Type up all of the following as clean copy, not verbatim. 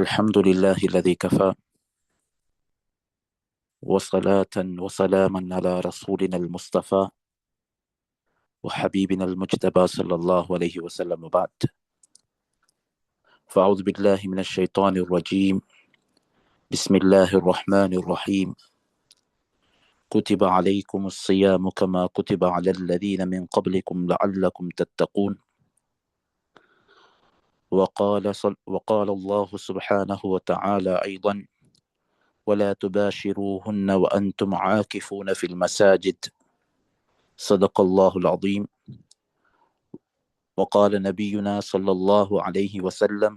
الحمد لله الذي كفى وصلاة وسلاما على رسولنا المصطفى وحبيبنا المجتبى صلى الله عليه وسلم بعد. فأعوذ بالله من الشيطان الرجيم. بسم الله الرحمن الرحيم. كتب عليكم الصيام كما كتب على الذين من قبلكم لعلكم تتقون. وقال الله سبحانه وتعالى أيضا: ولا تباشروهن وأنتم عاكفون في المساجد. صدق الله العظيم. وقال نبينا صلى الله عليه وسلم: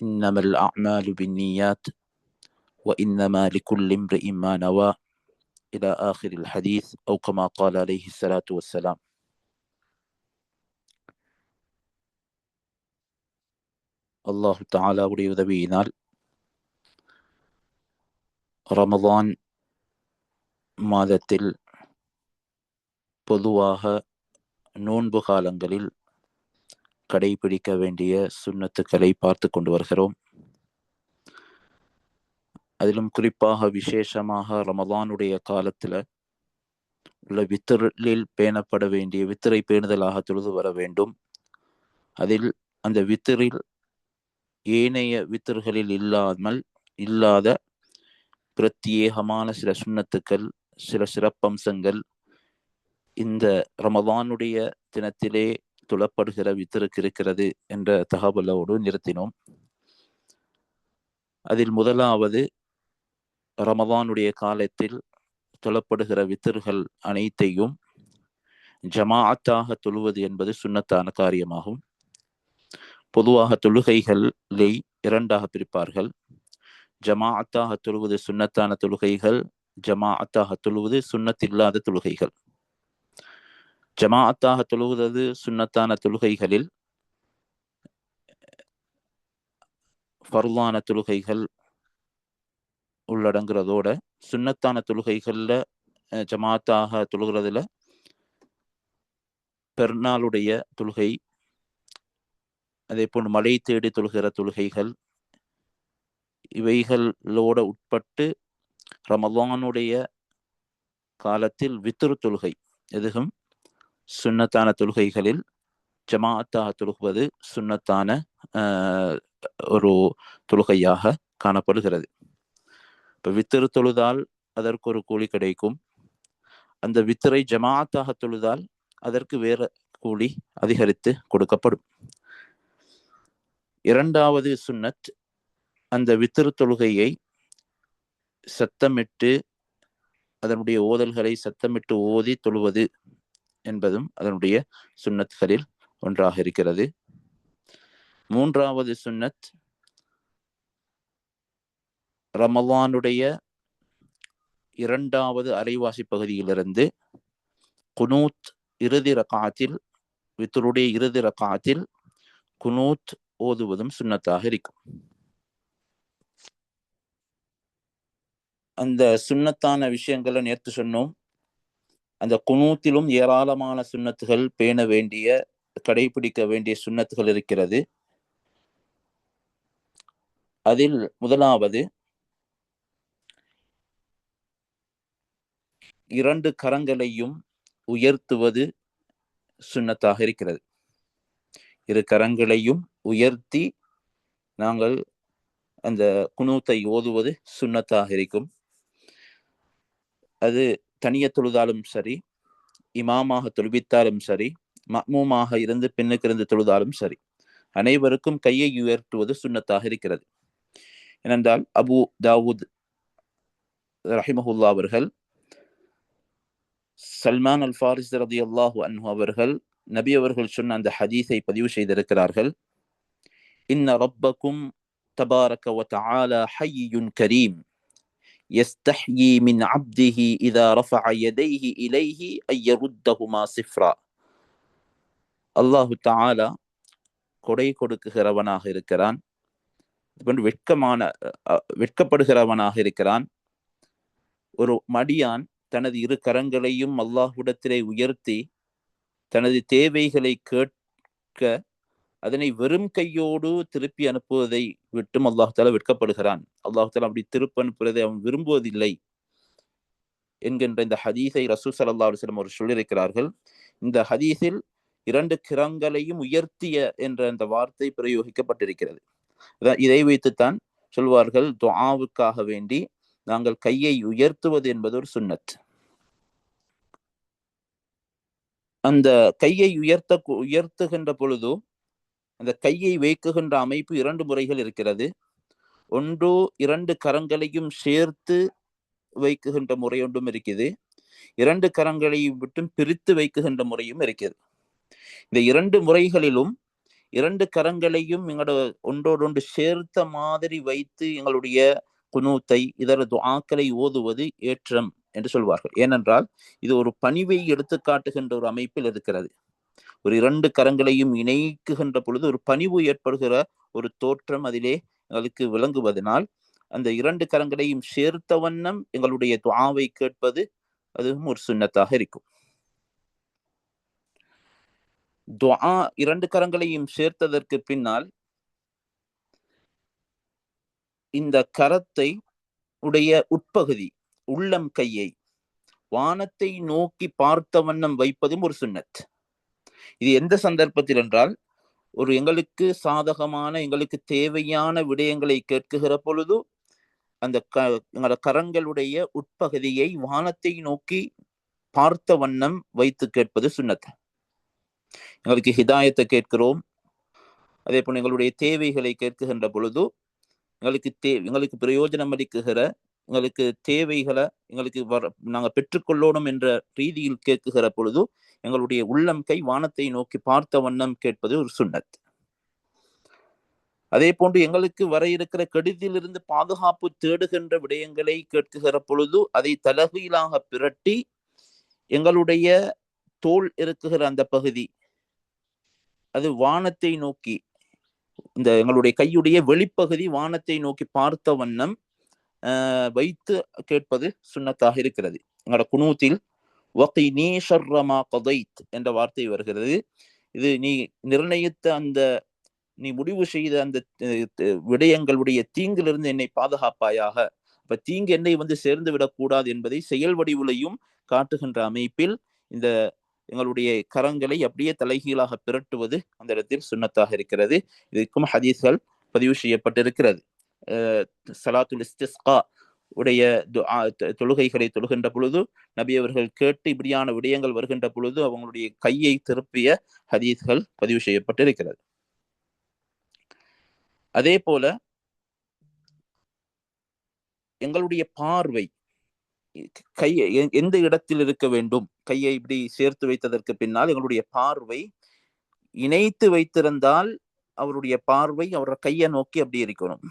إنما الأعمال بالنيات وإنما لكل امرئ ما نوى، إلى آخر الحديث، أو كما قال عليه الصلاة والسلام. அல்லாஹு தஆலாவுடைய உதவியினால் ரமதான் மாதத்தில் பொதுவாக நோன்பு காலங்களில் கடைபிடிக்க வேண்டிய சுன்னத்துக்களை பார்த்து கொண்டு வருகிறோம். அதிலும் குறிப்பாக விசேஷமாக ரமதானுடைய காலத்தில் உள்ள வித்தரில் பேணப்பட வேண்டிய வித்திரை பேணுதலாக தொழுது வர வேண்டும். அதில் அந்த வித்திரில் ஏனைய வித்திர்களில் இல்லாத பிரத்யேகமான சில சுன்னத்துக்கள், சில சிறப்பம்சங்கள் இந்த ரமதானுடைய தினத்திலே தொழப்படுகிற வித்திருக்கு இருக்கிறது என்ற தகவலோடு நிறுத்தினோம். அதில் முதலாவது, ரமதானுடைய காலத்தில் தொழப்படுகிற வித்திர்கள் அனைத்தையும் ஜமாஅத்தாக தொழுவது என்பது சுன்னத்தான காரியமாகும். பொதுவாக தொழுகைகளை இரண்டாக பிரிப்பார்கள். ஜமாஅத்தாக தொழுவது சுன்னத்தான தொழுகைகள், ஜமாஅத்தாக தொழுவது சுன்னத்தில்லாத தொழுகைகள். ஜமாஅத்தாக தொழுவது சுன்னத்தான தொழுகைகளில் ஃபர்லான தொழுகைகள் உள்ளடங்குறதோட, சுன்னத்தான தொழுகைகள்ல ஜமாஅத்தாக தொழுகிறதுல பெருநாளுடைய தொழுகை, அதே போன்று மழை தேடி தொழுகிற தொழுகைகள், இவைகளோட உட்பட்டு ரமலானுடைய காலத்தில் வித்ரு தொழுகை, எதுவும் சுன்னத்தான தொழுகைகளில் ஜமாஅத்தாக தொழுகுவது சுன்னத்தான ஒரு தொழுகையாக காணப்படுகிறது. இப்போ வித்திரு தொழுதால் அதற்கு ஒரு கூலி கிடைக்கும். அந்த வித்திரை ஜமாஅத்தாக தொழுதால் அதற்கு வேற கூலி அதிகரித்து கொடுக்கப்படும். இரண்டாவது சுன்னத், அந்த வித்திரு தொழுகையை சத்தமிட்டு அதனுடைய ஓதல்களை சத்தமிட்டு ஓதி தொழுவது என்பதும் அதனுடைய சுன்னத்களில் ஒன்றாக இருக்கிறது. மூன்றாவது சுன்னத், ரமலானுடைய இரண்டாவது அரைவாசி பகுதியிலிருந்து குனூத் இறுதி ரகாத்தில், வித்தருடைய இறுதி ரகாத்தில் குனூத் ஓதுவதும் சுன்னத்தாக இருக்கும். அந்த சுன்னத்தான விஷயங்களை நேற்று சொன்னோம். அந்த குனூத்திலும் ஏராளமான சுன்னத்துகள் பேண வேண்டிய, கடைபிடிக்க வேண்டிய சுன்னத்துகள் இருக்கிறது. அதில் முதலாவது, இரண்டு கரங்களையும் உயர்த்துவது சுன்னத்தாக இருக்கிறது. இரு கரங்களையும் உயர்த்தி நாங்கள் அந்த குனூத்தை ஓதுவது சுன்னத்தாக இருக்கும். அது தனிய தொழுதாலும் சரி, இமாமாக தொழுவித்தாலும் சரி, மஅ்மூமாக இருந்து பின்னுக்கு இருந்து தொழுதாலும் சரி, அனைவருக்கும் கையை உயர்த்துவது சுன்னத்தாக இருக்கிறது. ஏனென்றால் அபு தாவூத் ரஹிமஹுல்லா அவர்கள் சல்மான் அல் ஃபாரிஸ் ரலியல்லாஹு அன்ஹு அவர்கள் நபி அவர்கள் சொன்ன அந்த ஹதீஸை பதிவு செய்திருக்கிறார்கள். இன்ன ரப்பக்கும் தபாரக வ தஆலா ஹய்யுன் கரீம் யஸ்தஹ்யி மின் அப்திஹி இதா ரஃபஅ யதைஹி இலைஹி அய்யருத்தஹுமா சிஃப்ரா. அல்லாஹு தஆலா கொடை கொடுக்குகிறவனாக இருக்கிறான், வெட்கப்படுகிறவனாக இருக்கிறான். ஒரு மடியான் தனது இரு கரங்களையும் அல்லாஹ்விடத்திலே உயர்த்தி தனது தேவைகளை கேட்க அதனை வெறும் கையோடு திருப்பி அனுப்புவதை விட்டும் அல்லாஹ் தஆலா வெட்கப்படுகிறான். அல்லாஹ் தஆலா அப்படி திருப்பி அனுப்புவதை அவன் விரும்புவதில்லை என்கின்ற இந்த ஹதீஸை ரசூல் ஸல்லல்லாஹு அலைஹி வஸல்லம் அவர்கள் சொல்லியிருக்கிறார்கள். இந்த ஹதீஸில் 2 கிரங்களையும் உயர்த்திய என்ற அந்த வார்த்தை பிரயோகிக்கப்பட்டிருக்கிறது. இதை வைத்துத்தான் சொல்வார்கள், துஆவுக்காக வேண்டி நாங்கள் கையை உயர்த்துவது என்பது ஒரு சுன்னத். அந்த கையை உயர்த்துகின்ற பொழுது அந்த கையை வைக்குகின்ற அமைப்பு 2 முறைகள் இருக்கிறது. ஒன்று 2 கரங்களையும் சேர்த்து வைக்குகின்ற முறை ஒன்றும் இருக்குது. 2 கரங்களையும் விட்டு பிரித்து வைக்குகின்ற முறையும் இருக்குது. இந்த 2 முறைகளிலும் 2 கரங்களையும் எங்களோட ஒன்றோடொன்று சேர்த்த மாதிரி வைத்து எங்களுடைய குனூத்தை இதர துஆக்களை ஓதுவது ஏற்றம் என்று சொல்வார்கள். ஏனென்றால் இது ஒரு பணிவை எடுத்து காட்டுகின்ற ஒரு அமைப்பில் இருக்கிறது. ஒரு 2 கரங்களையும் இணைக்குகின்ற பொழுது ஒரு பணிவு ஏற்படுகிற ஒரு தோற்றம் அதிலே எங்களுக்கு விளங்குவதனால் அந்த 2 கரங்களையும் சேர்த்த வண்ணம் எங்களுடைய துஆவை கேட்பது அதுவும் ஒரு சுன்னத்தாக இருக்கும். துஆ 2 கரங்களையும் சேர்த்ததற்கு பின்னால் இந்த கரத்தை உடைய உட்பகுதி உள்ளம் கையை வானத்தை நோக்கி பார்த்த வண்ணம் வைப்பதும் ஒரு சுன்னத். இது எந்த சந்தர்ப்பத்தில் என்றால், ஒரு எங்களுக்கு சாதகமான எங்களுக்கு தேவையான விடயங்களை கேட்குகிற பொழுது அந்த எங்களோட கரங்களுடைய உட்பகுதியை வானத்தை நோக்கி பார்த்த வண்ணம் வைத்து கேட்பது சுன்னத். எங்களுக்கு ஹிதாயத்தை கேட்கிறோம், அதே போல எங்களுடைய தேவைகளை கேட்குகின்ற பொழுது எங்களுக்கு பிரயோஜனம் அளிக்குகிற எங்களுக்கு தேவைகளை எங்களுக்கு நாங்கள் பெற்றுக்கொள்ளணும் என்ற ரீதியில் கேட்குகிற பொழுது எங்களுடைய உள்ளம் கை வானத்தை நோக்கி பார்த்த வண்ணம் கேட்பது ஒரு சுன்னத். அதே போன்று எங்களுக்கு வர இருக்கிற கெடுதியிலிருந்து பாதுகாப்பு தேடுகின்ற விடயங்களை கேட்குகிற பொழுது அதை தலகீழாக பிரட்டி எங்களுடைய தோல் இருக்குகிற அந்த பகுதி அது வானத்தை நோக்கி, இந்த எங்களுடைய கையுடைய வெளிப்பகுதி வானத்தை நோக்கி பார்த்த வண்ணம் வைத்து கேட்பது சுன்னத்தாக இருக்கிறது. எங்களோட குனூத்தில் வகினீ ஷர்ர மா கதைத் என்ற வார்த்தை வருகிறது. இது நீ நிர்ணயித்த அந்த நீ முடிவு செய்த அந்த விடயங்களுடைய தீங்கிலிருந்து என்னை பாதுகாப்பாயாக. அப்ப தீங்கு என்னை சேர்ந்து விடக்கூடாது என்பதை செயல் வடிவிலையும் காட்டுகின்ற அமைப்பில் இந்த எங்களுடைய கரங்களை அப்படியே தலைகீழாக பிரட்டுவது அந்த இடத்தில் சுன்னத்தாக இருக்கிறது. இதுக்கும் ஹதீஸ்கள் பதிவு செய்யப்பட்டிருக்கிறது. ஸலாத்துல் இஸ்திஸ்கா உடைய தொழுகைகளை தொழுகின்ற பொழுது நபி அவர்கள் கேட்டு இப்படியான விடயங்கள் வருகின்ற பொழுது அவங்களுடைய கையை திருப்பிய ஹதீஸ்கள் பதிவு செய்யப்பட்டிருக்கிறது. அதே போல எங்களுடைய பார்வை கையை எந்த இடத்தில் இருக்க வேண்டும், கையை இப்படி சேர்த்து வைத்ததற்கு பின்னால் எங்களுடைய பார்வை இணைத்து வைத்திருந்தால் அவருடைய பார்வை அவரோட கையை நோக்கி அப்படி இருக்கணும்.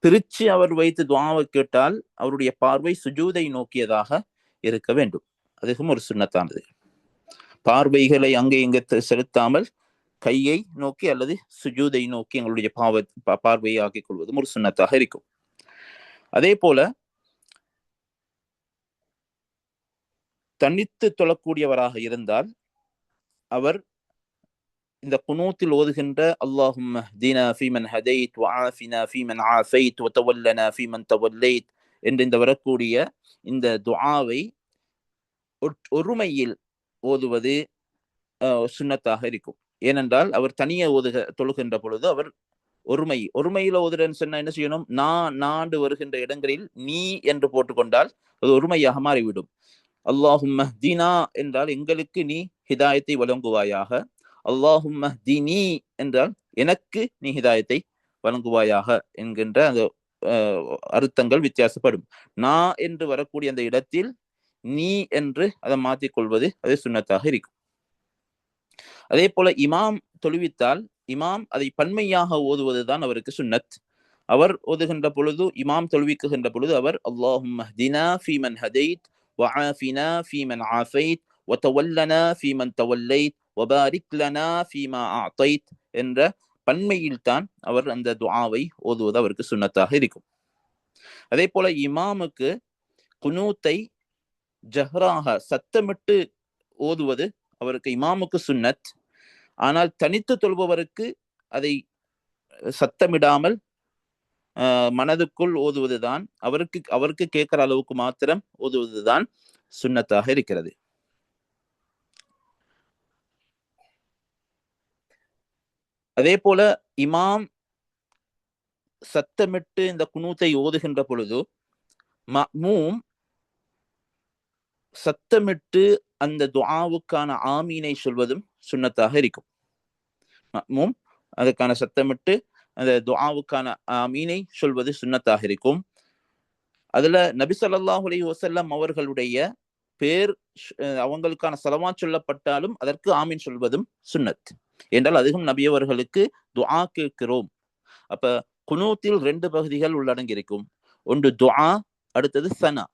பிரிச்சு அவர் வைத்து துஆவை கேட்டால் அவருடைய பார்வை சுஜூதை நோக்கியதாக இருக்க வேண்டும். அதுவும் ஒரு சுன்னத்தானது. பார்வைகளை அங்கே இங்கே செலுத்தாமல் கையை நோக்கி அல்லது சுஜூதை நோக்கி எங்களுடைய பார்வையை ஆக்கிக் கொள்வதும் ஒரு சுன்னத்தாக இருக்கும். அதே போல தனித்து தொழக்கூடியவராக இருந்தால் அவர் இந்த குனூத்தில் ஓதுகின்ற அல்லாஹும்ம ஹ்தினா ஃபீமன் ஹதைத் வஆஃபினா ஃபீமன் ஆஃபைத் வதவல்லனா ஃபீமன் தவல்லைத் என்று இந்த வரக்கூடிய இந்த துஆவை ஒருமையில் ஓதுவது சுன்னத்தாக இருக்கும். ஏனென்றால் அவர் தனியே தொழுகின்ற பொழுது அவர் ஒருமையில ஓதுறன்னு சொன்னா என்ன செய்யணும், நாண்டு வருகின்ற இடங்களில் நீ என்று போட்டுக்கொண்டால் அது ஒருமையாக மாறிவிடும். அல்லாஹும்ம ஹ்தினா என்றால் எங்களுக்கு நீ ஹிதாயத்தை வழங்குவாயாக, அல்லாஹும்ம ஹ்தினி என்றால் எனக்கு நீ ஹிதாயத்தை வழங்குவாயாக என்கின்ற அந்த அர்த்தங்கள் வித்தியாசப்படும். நான் என்று வரக்கூடிய அந்த இடத்தில் நீ என்று அதை மாற்றிக்கொள்வது அது சுன்னத்தாக இருக்கும். அதே போல இமாம் தொழுவித்தால் இமாம் அதை பன்மையாக ஓதுவதுதான் அவருக்கு சுன்னத். அவர் ஓதுகின்ற பொழுது, இமாம் தொழுவிக்குகின்ற பொழுது அவர் அல்லாஹும்ம ஹ்தினா ஃபீமன் ஹதைத் வஆஃபினா ஃபீமன் ஆஃபைத் வதவல்லனா ஃபீமன் தவல்லைத் வபாரிக் லனா ஃபீமா அஅதைத் என்ற பன்மையில் தான் அவர் அந்த துஆவை ஓதுவது அவருக்கு சுன்னத்தாக இருக்கும். அதே போல இமாமுக்கு குனூத்தை ஜஹ்ராக சத்தமிட்டு ஓதுவது அவருக்கு இமாமுக்கு சுன்னத். ஆனால் தனித்து தொழுபவருக்கு அதை சத்தமிடாமல் மனதுக்குள் ஓதுவதுதான், அவருக்கு கேட்கிற அளவுக்கு மாத்திரம் ஓதுவதுதான் சுன்னத்தாக இருக்கிறது. அதே போல இமாம் சத்தமிட்டு இந்த குனூத்தை ஓதுகின்ற பொழுது மஅ்மூம் சத்தமிட்டு அந்த துஆவுக்கான ஆமீனை சொல்வதும் சுன்னத்தாக இருக்கும். மஅ்மூம் அதுக்கான சத்தமிட்டு அந்த துஆவுக்கான ஆமீனை சொல்வது சுன்னத்தாக இருக்கும். அதுல நபி ஸல்லல்லாஹு அலைஹி வஸல்லம் அவர்களுடைய பேர் அவங்களுக்கான ஸலவாத் சொல்லப்பட்டாலும் அதற்கு ஆமீன் சொல்வதும் சுன்னத். என்றால் அதுவும் நபி அவர்களுக்கு துஆ கேட்கிறோம். அப்ப குனூத்தில் 2 பகுதிகள் உள்ளடங்கி இருக்கும். ஒன்று துஆ, அடுத்தது சனா.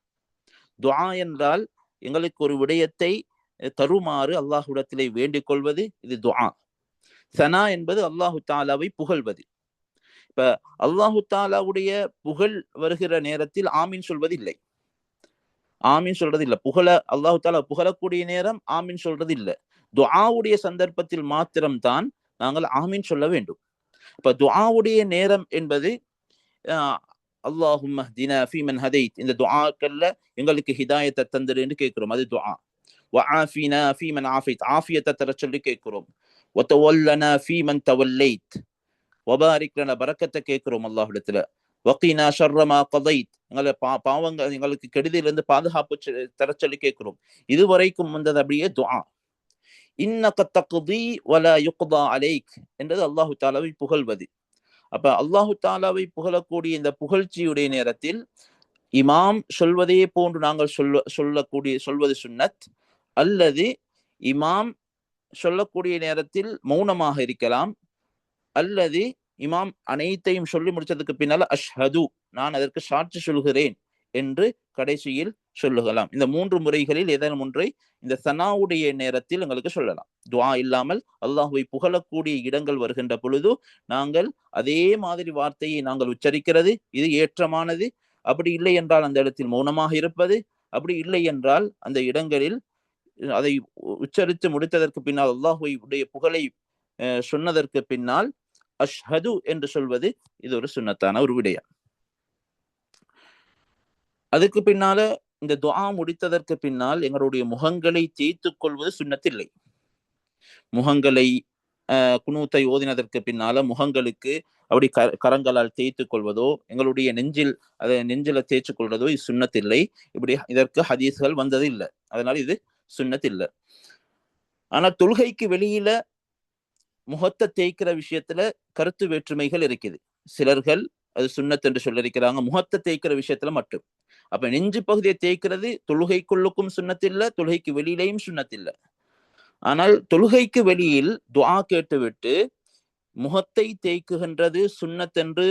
துஆ என்றால் எங்களுக்கு ஒரு விடயத்தை தருமாறு அல்லாஹ்விடத்திலே வேண்டிக் கொள்வது, இது துஆ. சனா என்பது அல்லாஹு தாலாவை புகழ்வது. இப்ப அல்லாஹு தாலாவுடைய புகழ் வருகிற நேரத்தில் ஆமீன் சொல்வது இல்லை. ஆமீன் சொல்றது இல்லை. அல்லாஹு தாலா புகழக்கூடிய நேரம் ஆமீன் சொல்றது இல்லை. துஆவுடைய சந்தர்ப்பத்தில் மாத்திரம்தான் நாங்கள் ஆமீன் சொல்ல வேண்டும். இப்ப துஆவுடைய நேரம் என்பது அல்லாஹும்ம ஹ்தினா ஃபீமன் ஹதைத், இந்த துஆக்கள்ல எங்களுக்கு ஹிதாயத்தை தந்துரு என்று கேட்கிறோம், அது துஆ. வஆஃபினா ஃபீமன் ஆஃபைத், ஆஃபியத்தை தர சொல்லி கேட்கிறோம். வதவல்லனா ஃபீமன் தவல்லைத், வபாரிக் லனா, பரக்கத்தை கேட்கிறோம் அல்லாஹ்விடத்துல. வகீனா ஷர்ர மா கதைத், பாவங்கள் எங்களுக்கு கெடுதியிலிருந்து பாதுகாப்பு தர சொல்லி கேட்கிறோம். இதுவரைக்கும் வந்தது அப்படியே துஆ. இன்னக தக்தி வலா யுக்தா அலைக் என்றது அல்லாஹு தாலாவை புகழ்வது. அப்ப அல்லாஹு தாலாவை புகழக்கூடிய இந்த புகழ்ச்சியுடைய நேரத்தில் இமாம் சொல்வதே போன்று நாங்கள் சொல்வது சுன்னத், அல்லது இமாம் சொல்லக்கூடிய நேரத்தில் மௌனமாக இருக்கலாம், அல்லது இமாம் அனைத்தையும் சொல்லி முடிச்சதுக்கு பின்னால அஷ்ஹது, நான் அதற்கு சாட்சி சொல்கிறேன் என்று கடைசியில் சொல்லுகலாம். இந்த 3 முறைகளில் ஏதேனும் ஒன்றை இந்த சனாவுடைய நேரத்தில் எங்களுக்கு சொல்லலாம். துஆ இல்லாமல் அல்லாஹுவை புகழக்கூடிய இடங்கள் வருகின்ற பொழுது நாங்கள் அதே மாதிரி வார்த்தையை நாங்கள் உச்சரிக்கிறது இது ஏற்றமானது. அப்படி இல்லை என்றால் அந்த இடத்தில் மௌனமாக இருப்பது. அப்படி இல்லை என்றால் அந்த இடங்களில் அதை உச்சரித்து முடித்ததற்கு பின்னால் அல்லாஹுடைய புகழை சொன்னதற்கு பின்னால் அஷ்ஹது என்று சொல்வது இது ஒரு சுன்னத்தான ஒரு விடயம். அதுக்கு பின்னால இந்த துஆ முடித்ததற்கு பின்னால் எங்களுடைய முகங்களை தேய்த்துக் கொள்வது சுன்னத்தில்லை. முகங்களை குனூத்தை ஓதினதற்கு பின்னால முகங்களுக்கு அப்படி கரங்களால் தேய்த்துக் கொள்வதோ, எங்களுடைய நெஞ்சில தேய்ச்சி கொள்வதோ இது சுன்னத்தில்லை. இப்படி இதற்கு ஹதீஸ்கள் வந்தது இல்லை. அதனால இது சுன்னத் இல்லை. ஆனா தொழுகைக்கு வெளியில முகத்தை தேய்க்கிற விஷயத்துல கருத்து வேற்றுமைகள் இருக்குது. சிலர்கள் அது சுன்னத் என்று சொல்லியிருக்கிறாங்க முகத்தை தேய்க்கிற விஷயத்துல மட்டும். அப்ப நெஞ்சு பகுதியை தேய்க்கிறது தொழுகைக்குள்ளுக்கும் சுன்னத்தில்லை, தொழுகைக்கு வெளியிலையும் சுன்னத்தில்லை. ஆனால் தொழுகைக்கு வெளியில் துஆ கேட்டுவிட்டு முகத்தை தேய்க்குகின்றது சுன்னத் என்று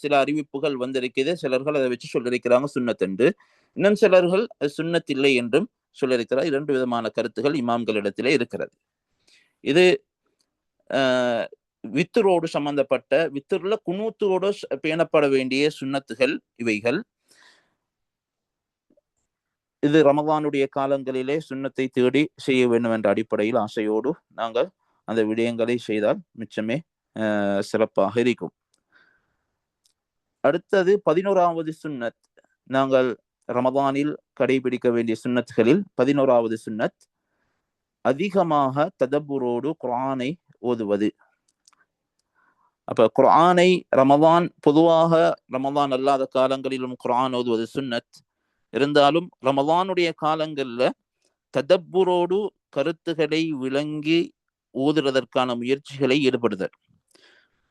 சில அறிவிப்புகள் வந்திருக்கிறது. சிலர்கள் அதை வச்சு சொல்லியிருக்கிறாங்க சுன்னத் என்று, இன்னும் சிலர்கள் சுன்னத் இல்லை என்றும் சொல்லியிருக்கிறார். 2 விதமான கருத்துகள் இமாம்களிடத்திலே இருக்கிறது. இது வித்தரோடு சம்பந்தப்பட்ட, வித்தர்ல குனூத்தோடு பேணப்பட வேண்டிய சுன்னத்துகள் இவைகள். இது ரமதானுடைய காலங்களிலே சுன்னத்தை தேடி செய்ய வேண்டும் என்ற அடிப்படையில் ஆசையோடு நாங்கள் அந்த விடயங்களை செய்தால் மிச்சமே சிறப்பாக இருக்கும். அடுத்தது 11வது சுன்னத். நாங்கள் ரமதானில் கடைபிடிக்க வேண்டிய சுன்னத்துகளில் 11வது சுன்னத் அதிகமாக ததப்புரோடு குர்ஆனை ஓதுவது. அப்ப குர்ஆனை பொதுவாக ரமதான் அல்லாத காலங்களிலும் குர்ஆன் ஓதுவது சுன்னத். இருந்தாலும் ரமதானுடைய காலங்கள்ல ததப்புரோடு கருத்துக்களை விளங்கி ஓதுவதற்கான முயற்சிகளை ஈடுபடுதல்.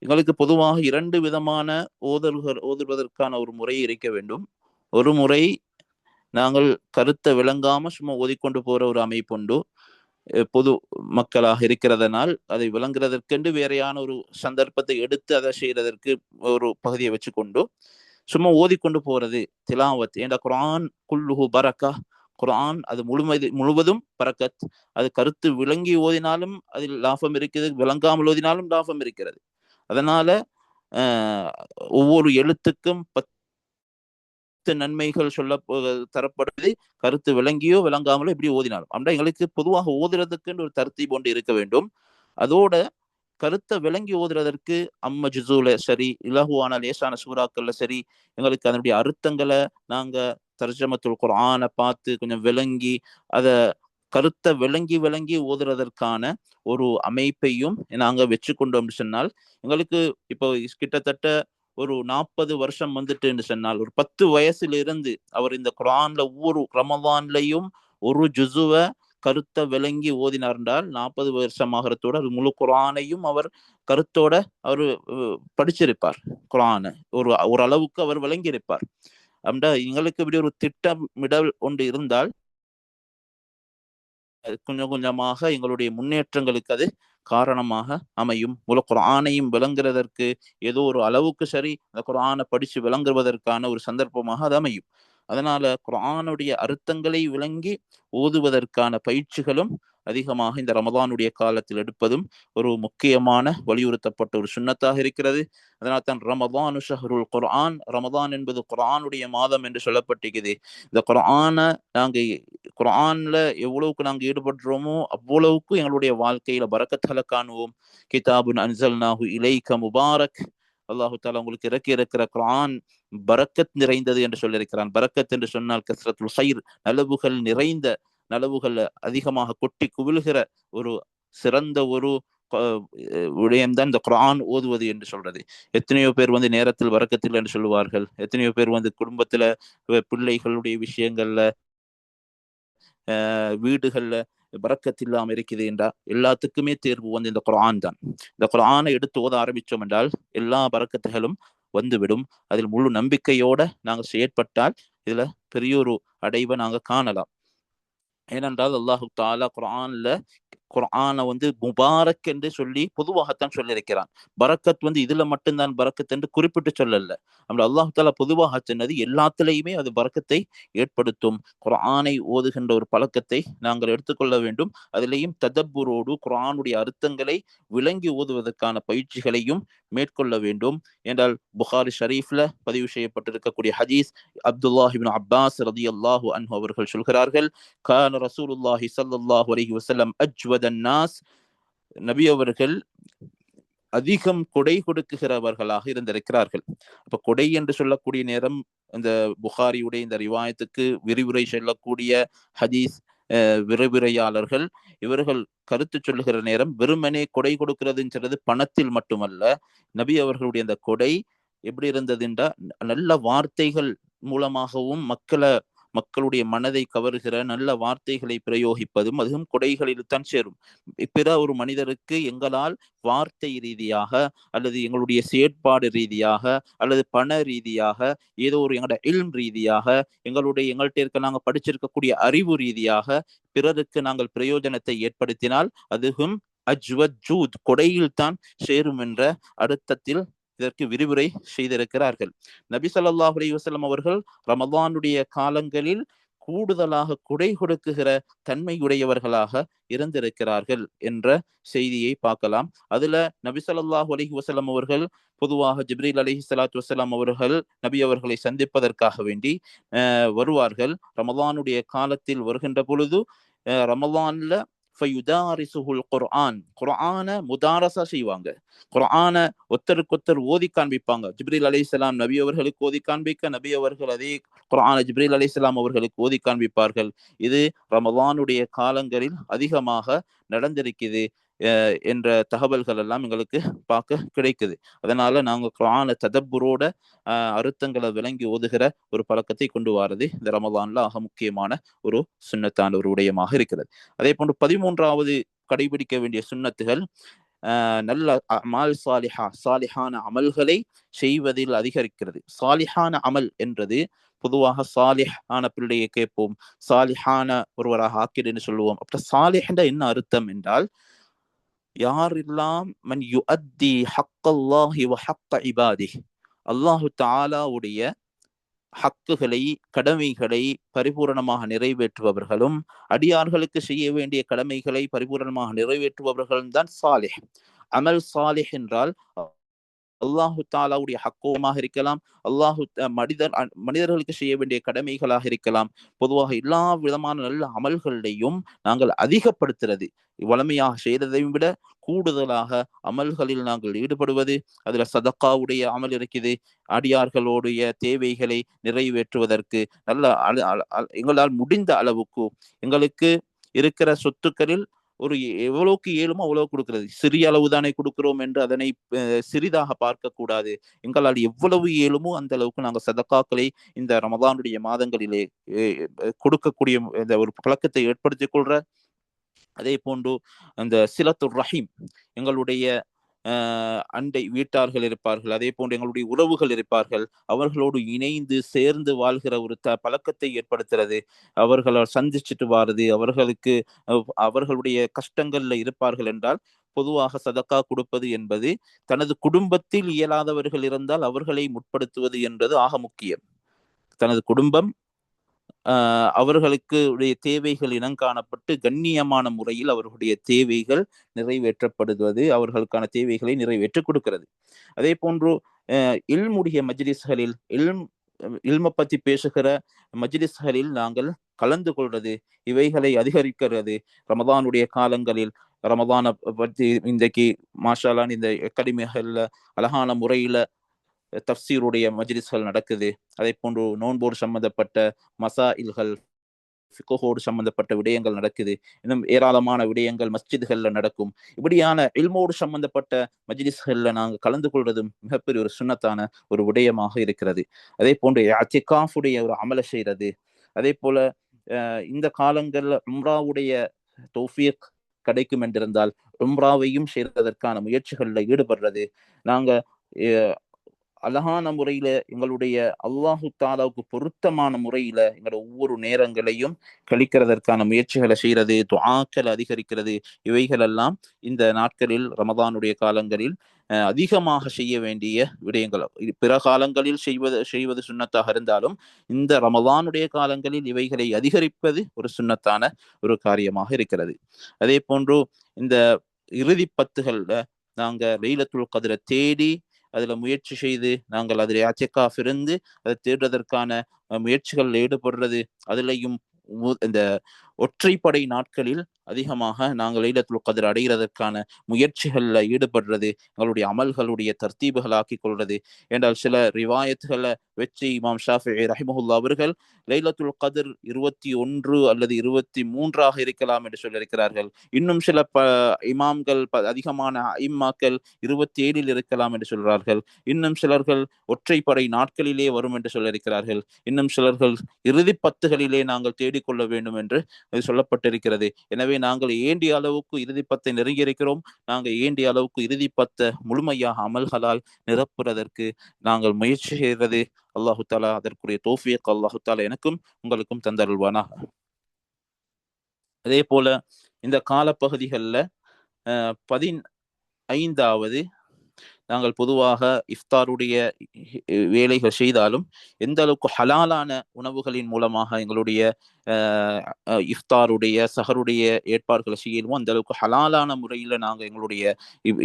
எங்களுக்கு பொதுவாக 2 விதமான ஓதுவதற்கான ஒரு முறை இருக்க வேண்டும். ஒரு முறை நாங்கள் கருத்தை விளங்காம சும்மா ஓதிக்கொண்டு போற ஒரு அமைப்புண்டு. பொது மக்களாக இருக்கிறதனால் அதை விளங்குறதற்கென்று வேறையான ஒரு சந்தர்ப்பத்தை எடுத்து அதை செய்யறதற்கு ஒரு பகுதியை வச்சு கொண்டு சும்மா ஓதிக்கொண்டு போறது திலாவத். ஏன்னா குர்ஆன் குல்லுஹு பரக்கா, குர்ஆன் அது முழுவதும் பரக்கத். அது கருத்து விளங்கி ஓதினாலும் அதில் லாபம் இருக்குது, விளங்காமல் ஓதினாலும் லாபம் இருக்கிறது. அதனால ஒவ்வொரு எழுத்துக்கும் 10 நன்மைகள் தரப்படுவது கருத்து விளங்கியோ விளங்காமலோ இப்படி ஓதினாலும். அப்படின்னா எங்களுக்கு பொதுவாக ஓதுறதுக்குன்னு ஒரு தர்த்தீப் ஒன்று இருக்க வேண்டும். அதோட கருத்தை விளங்கி ஓதுறதற்கு அம்ம ஜுசூல சரி, இலகுவான லேசான சூறாக்கள்ல சரி, எங்களுக்கு அதனுடைய அர்த்தங்களை நாங்க தர்ஜமத்துல் குர்ஆனை பார்த்து கொஞ்சம் விளங்கி அதை கருத்தை விளங்கி விளங்கி ஓதுறதற்கான ஒரு அமைப்பையும் நாங்க வச்சு கொண்டோம் சொன்னால், எங்களுக்கு இப்போ கிட்டத்தட்ட ஒரு 40 வருஷம் வந்துட்டு சொன்னால், ஒரு 10 வயசுல இருந்து அவர் இந்த குர்ஆன்ல ஒவ்வொரு ரமதான்லையும் ஒரு ஜுசுவை கருத்தை விளங்கி ஓதினார் என்றால் 40 வருஷம் ஆகிறதோட அது முழு குர்ஆனையும் அவர் கருத்தோட அவர் படிச்சிருப்பார். குர்ஆனை ஒரு ஒரு அளவுக்கு அவர் விளங்கி இருப்பார். அப்படின்னா எங்களுக்கு இப்படி ஒரு திட்டமிடல் ஒன்று இருந்தால் கொஞ்சம் கொஞ்சமாக எங்களுடைய முன்னேற்றங்களுக்கு அது காரணமாக அமையும். முழு குர்ஆனையும் விளங்குறதற்கு ஏதோ ஒரு அளவுக்கு சரி அந்த குர்ஆனை படிச்சு விளங்குவதற்கான ஒரு சந்தர்ப்பமாக அது அமையும். அதனால குர்ஆனுடைய அர்த்தங்களை விளங்கி ஓதுவதற்கான பயிற்சிகளும் அதிகமாக இந்த ரமதானுடைய காலத்தில் எடுப்பதும் ஒரு முக்கியமான வலியுறுத்தப்பட்ட ஒரு சுன்னத்தாக இருக்கிறது. அதனால் தான் ரமதானு ஷஹ்ருல் குர்ஆன், ரமதான் என்பது குர்ஆனுடைய மாதம் என்று சொல்லப்பட்டிருக்குது. இந்த குர்ஆனை நாங்க குர்ஆன்ல எவ்வளவுக்கு நாங்க ஈடுபடுறோமோ அவ்வளவுக்கு எங்களுடைய வாழ்க்கையில பரக்கத்களை காணுவோம். கிதாபுன் அன்சல்நாஹு இலைக்க முபாரக், அல்லாஹு தாலா உங்களுக்கு இறக்கி இருக்கிற குர்ஆன் பரக்கத் நிறைந்தது என்று சொல்லியிருக்கிறான். பரக்கத் என்று சொன்னால் கஸ்ரத்துல் ஹைர், நலவுகள் நிறைந்த, நலவுகள் அதிகமாக கொட்டி குவிழ்கிற ஒரு சிறந்த ஒரு விடயம்தான் இந்த குர்ஆன் ஓதுவது என்று சொல்றது. எத்தனையோ பேர் நேரத்தில் பரக்கத்தில் என்று சொல்லுவார்கள். எத்தனையோ பேர் குடும்பத்துல பிள்ளைகளுடைய விஷயங்கள்ல வீடுகள்ல பரக்கத் இல்லாம இருக்குது என்றால் எல்லாத்துக்குமே தேர்வு இந்த குர்ஆன் தான். இந்த குர்ஆனை எடுத்து ஓத ஆரம்பிச்சோம் என்றால் எல்லா பரக்கத்துகளும் வந்துவிடும். அதில் முழு நம்பிக்கையோட நாங்க செயற்பட்டால் இதுல பெரிய ஒரு அடைவை நாங்க காணலாம். ஏனென்றால் அல்லாஹு தாலா குர்ஆன்ல குர்ஆனை முபாரக் என்று சொல்லி பொதுவாகத்தான் சொல்லியிருக்கிறான். பரக்கத் இதுல மட்டும்தான் பரக்கத் என்று குறிப்பிட்டு சொல்லல. நம்ம அல்லாஹு தாலா பொதுவாக சொன்னது எல்லாத்திலையுமே அது பரக்கத்தை ஏற்படுத்தும். குர்ஆனை ஓதுகின்ற ஒரு பழக்கத்தை நாங்கள் எடுத்துக்கொள்ள வேண்டும். அதிலேயும் ததப்புரோடு குர்ஆனுடைய அர்த்தங்களை விளங்கி ஓதுவதற்கான பயிற்சிகளையும் மேற்கொள்ள வேண்டும். என்றால் புகாரி ஷரீஃப்ல பதிவு செய்யப்பட்டிருக்கக்கூடிய ஹதீஸ், அப்துல்லாஹ் இப்னு அப்பாஸ் ரலியல்லாஹு அன்ஹு அவர்கள் சொல்கிறார்கள், கான ரசூலுல்லாஹி ஸல்லல்லாஹு அலைஹி வஸல்லம் அஜ்வதன் நாஸ், நபி அவர்கள் அதிகம் கொடை கொடுக்குகிறவர்களாக இருந்திருக்கிறார்கள். அப்ப கொடை என்று சொல்லக்கூடிய நேரம் இந்த புகாரியுடைய இந்த ரிவாயத்துக்கு விரிவுரை சொல்லக்கூடிய ஹதீஸ் விரிவுரையாளர்கள் இவர்கள் கருத்து சொல்லுகிற நேரம் வெறுமனே கொடை கொடுக்கிறதுன்றது பணத்தில் மட்டுமல்ல. நபி அவர்களுடைய அந்த கொடை எப்படி இருந்தது என்றால் நல்ல வார்த்தைகள் மூலமாகவும் மக்களுடைய மனதை கவருகிற நல்ல வார்த்தைகளை பிரயோகிப்பதும் அதுவும் கொடைகளில் தான் சேரும். பிற ஒரு மனிதருக்கு எங்களால் வார்த்தை ரீதியாக அல்லது எங்களுடைய செயற்பாடு ரீதியாக அல்லது பண ரீதியாக ஏதோ ஒரு எங்களோட இல்ம் ரீதியாக எங்கள்கிட்ட இருக்க நாங்கள் படிச்சிருக்கக்கூடிய அறிவு ரீதியாக பிறருக்கு நாங்கள் பிரயோஜனத்தை ஏற்படுத்தினால் அதுவும் அஜ்வத் ஜூத் கொடையில் தான் சேரும் என்ற அர்த்தத்தில் இதற்கு விரிவுரை செய்திருக்கிறார்கள். நபி ஸல்லல்லாஹு அலைஹி வஸல்லம் அவர்கள் ரமதானுடைய காலங்களில் கூடுதலாக கொடை கொடுக்குகிற தன்மையுடையவர்களாக இருந்திருக்கிறார்கள் என்ற செய்தியை பார்க்கலாம். அதுல நபி ஸல்லல்லாஹு அலைஹி வஸல்லம் அவர்கள் பொதுவாக ஜிப்ரீல் அலைஹிஸ்ஸலாத்து வஸ்ஸலாம் அவர்கள் நபி அவர்களை சந்திப்பதற்காக வேண்டி வருவார்கள். ரமதானுடைய காலத்தில் வருகின்ற பொழுது ரமதான்ல குர்ஆனை முதாரசா செய்வாங்க. குர்ஆனை ஒருத்தருக்கொத்தர் ஓதி காண்பிப்பாங்க. ஜிப்ரீல் அலைஹிஸ்ஸலாம் நபி அவர்களுக்கு ஓதி காண்பிக்க, நபி அவர்கள் அதே குர்ஆனை ஜிப்ரீல் அலைஹிஸ்ஸலாம் அவர்களுக்கு ஓதி காண்பிப்பார்கள். இது ரமதானுடைய காலங்களில் அதிகமாக நடந்திருக்குது என்ற தகவல்கள் எல்லாம் எங்களுக்கு பார்க்க கிடைக்குது. அதனால நாங்க குர்ஆனை ததப்புரோட அர்த்தங்களை விளங்கி ஓதுகிற ஒரு பழக்கத்தை கொண்டு வாரது இந்த ரமதான்ல ஆக முக்கியமான ஒரு சுன்னத்தான ஒரு விடயமாக இருக்கிறது. அதே போன்று 13வது கடைபிடிக்க வேண்டிய சுன்னத்துகள் நல்ல அமல் சாலிஹான அமல்களை செய்வதில் அதிகரிக்கிறது. சாலிஹான அமல் என்றது பொதுவாக சாலிஹ் ஆன பிள்ளையை கேட்போம், சாலிஹான ஒருவராக ஆக்கிடுன்னு சொல்லுவோம். அப்ப சாலிஹ் என்ன அர்த்தம் என்றால் யாரெல்லாம் மன் யுஅத்தி ஹக்கல்லாஹி வ ஹக்க இபாதிஹ், அல்லாஹு தஆலாவுடைய ஹக்குகளை கடமைகளை பரிபூரணமாக நிறைவேற்றுபவர்களும் அடியார்களுக்கு செய்ய வேண்டிய கடமைகளை பரிபூரணமாக நிறைவேற்றுபவர்களும் தான் சாலிஹ். அமல் சாலிஹ் என்றால் அல்லாஹு தாலாவுடைய ஹக்கோமாக இருக்கலாம், மனிதர்களுக்கு செய்ய வேண்டிய கடமைகளாக இருக்கலாம். பொதுவாக எல்லா விதமான நல்ல அமல்களையும் நாங்கள் அதிகப்படுத்துறது, வளமையாக செய்ததையும் விட கூடுதலாக அமல்களில் நாங்கள் ஈடுபடுவது. அதுல சதக்காவுடைய அமல் இருக்குது. அடியார்களுடைய தேவைகளை நிறைவேற்றுவதற்கு எங்களால் முடிந்த அளவுக்கு எங்களுக்கு இருக்கிற சொத்துக்களில் ஒரு எவ்வளவுக்கு இயலுமோ அவ்வளவு கொடுக்கிறது. சிறிய அளவு தானே கொடுக்கிறோம் என்று அதனை சிறிதாக பார்க்க கூடாது. எங்களால் எவ்வளவு இயலுமோ அந்த அளவுக்கு நாங்கள் சதக்காக்களை இந்த ரமதானுடைய மாதங்களிலே கொடுக்கக்கூடிய இந்த ஒரு பழக்கத்தை ஏற்படுத்திக் கொள்ற. அதே போன்று அந்த சிலத்துர் ரஹீம், எங்களுடைய அண்டை வீட்டார்கள் இருப்பார்கள், அதே போன்று எங்களுடைய உறவுகள் இருப்பார்கள், அவர்களோடு இணைந்து சேர்ந்து வாழ்கிற ஒரு பழக்கத்தை ஏற்படுத்துறது. அவர்களால் சந்திச்சுட்டு வாருது, அவர்களுடைய கஷ்டங்கள்ல இருப்பார்கள் என்றால் பொதுவாக சதக்கா கொடுப்பது என்பது, தனது குடும்பத்தில் இயலாதவர்கள் இருந்தால் அவர்களை முற்படுத்துவது என்பது ஆக முக்கியம். தனது குடும்பம் அவர்களுக்கு உடைய தேவைகள் இனங்காணப்பட்டு கண்ணியமான முறையில் அவர்களுடைய தேவைகள் நிறைவேற்றப்படுவது, அவர்களுக்கான தேவைகளை நிறைவேற்றிக் கொடுக்கிறது. அதே போன்று இல்முடைய மஜ்லிஸ்களில் இல்ம பத்தி பேசுகிற மஜ்லிஸ்களில் நாங்கள் கலந்து கொள்வது, இவைகளை அதிகரிக்கிறது. ரமதானுடைய காலங்களில் ரமதானை பற்றி இன்றைக்கு மாஷாலான் இந்த அகாடமிகள்ல அழகான முறையில தப்சீருடைய மஜ்லிஸ்கள் நடக்குது. அதே போன்று நோன்போடு சம்பந்தப்பட்ட மசாயில்கள், ஃபிக்ஹோடு சம்பந்தப்பட்ட விடயங்கள் நடக்குது. இன்னும் ஏராளமான விடயங்கள் மஸ்ஜித்கள்ல நடக்கும். இப்படியான இல்மோடு சம்பந்தப்பட்ட மஜ்லிஸ்கள்ல நாங்கள் கலந்து கொள்வதும் மிகப்பெரிய ஒரு சுன்னத்தான ஒரு விடயமாக இருக்கிறது. அதே போன்று இஅ்திகாஃபுடைய ஒரு அமல செய்யறது. அதே போல இந்த காலங்கள்ல உம்ராவுடைய தௌஃபீக் கிடைக்கும் என்றிருந்தால் உம்ராவையும் செய்வதற்கான முயற்சிகள்ல ஈடுபடுறது. நாங்க அழகான முறையில எங்களுடைய அல்லாஹு தாலாவுக்கு பொருத்தமான முறையில எங்களோட ஒவ்வொரு நேரங்களையும் கழிக்கிறதற்கான முயற்சிகளை செய்யறது, துஆக்களை அதிகரிக்கிறது. இவைகள் எல்லாம் இந்த நாட்களில் ரமதானுடைய காலங்களில் அதிகமாக செய்ய வேண்டிய விடயங்கள். பிற காலங்களில் செய்வது சுன்னத்தாக இருந்தாலும் இந்த ரமதானுடைய காலங்களில் இவைகளை அதிகரிப்பது ஒரு சுன்னத்தான ஒரு காரியமாக இருக்கிறது. அதே போன்று இந்த இறுதி பத்துகள்ல நாங்க லைலத்துல் கத்ரை தேடி அதுல முயற்சி செய்து நாங்கள் அதில் இஅ்திகாஃப் இருந்து அதை தேடுவதற்கான முயற்சிகளில் ஈடுபடுறது. அதுலேயும் இந்த ஒற்றைப்படை நாட்களில் அதிகமாக நாங்கள் லைலத்துல் கத்ர் அடைகிறதற்கான முயற்சிகள்ல ஈடுபடுறது, எங்களுடைய அமல்களுடைய தர்த்தீபுகள் ஆக்கிக் கொள்வது. என்றால் சில ரிவாயத்துகளை வச்சு இமாம் ஷாஃபிஈ ரஹிமஹுல்லா அவர்கள் லைலத்துல் கத்ர் 21 அல்லது 23ஆக இருக்கலாம் என்று சொல்லியிருக்கிறார்கள். இன்னும் சில இமாம்கள் அதிகமான இம்மாக்கள் 27 இருக்கலாம் என்று சொல்கிறார்கள். இன்னும் சிலர்கள் ஒற்றைப்படை நாட்களிலே வரும் என்று சொல்லியிருக்கிறார்கள். இன்னும் சிலர்கள் இறுதி பத்துகளிலே நாங்கள் தேடிக்கொள்ள வேண்டும் என்று சொல்லப்பட்டிருக்கிறது. எனவே நாங்கள் ஏண்டிய அளவுக்கு இறுதி பத்தை நெருங்கி இருக்கிறோம். நாங்கள் ஏண்டிய அளவுக்கு இறுதி பத்தை முழுமையாக அமல்களால் நிரப்புவதற்கு நாங்கள் முயற்சி செய்கிறது. அல்லாஹு தாலா அதற்குரிய தௌஃபீக் அல்லாஹு தாலா எனக்கும் உங்களுக்கும் தந்தருள்வானா. அதே போல இந்த காலப்பகுதிகளில் 15வது நாங்கள் பொதுவாக இஃப்தாருடைய வேலைகள் செய்தாலும் எந்த அளவுக்கு ஹலாலான உணவுகளின் மூலமாக எங்களுடைய இஃப்தாருடைய சஹருடைய ஏற்பாடுகளை செய்யணுமோ அந்த அளவுக்கு ஹலாலான முறையில் நாங்கள் எங்களுடைய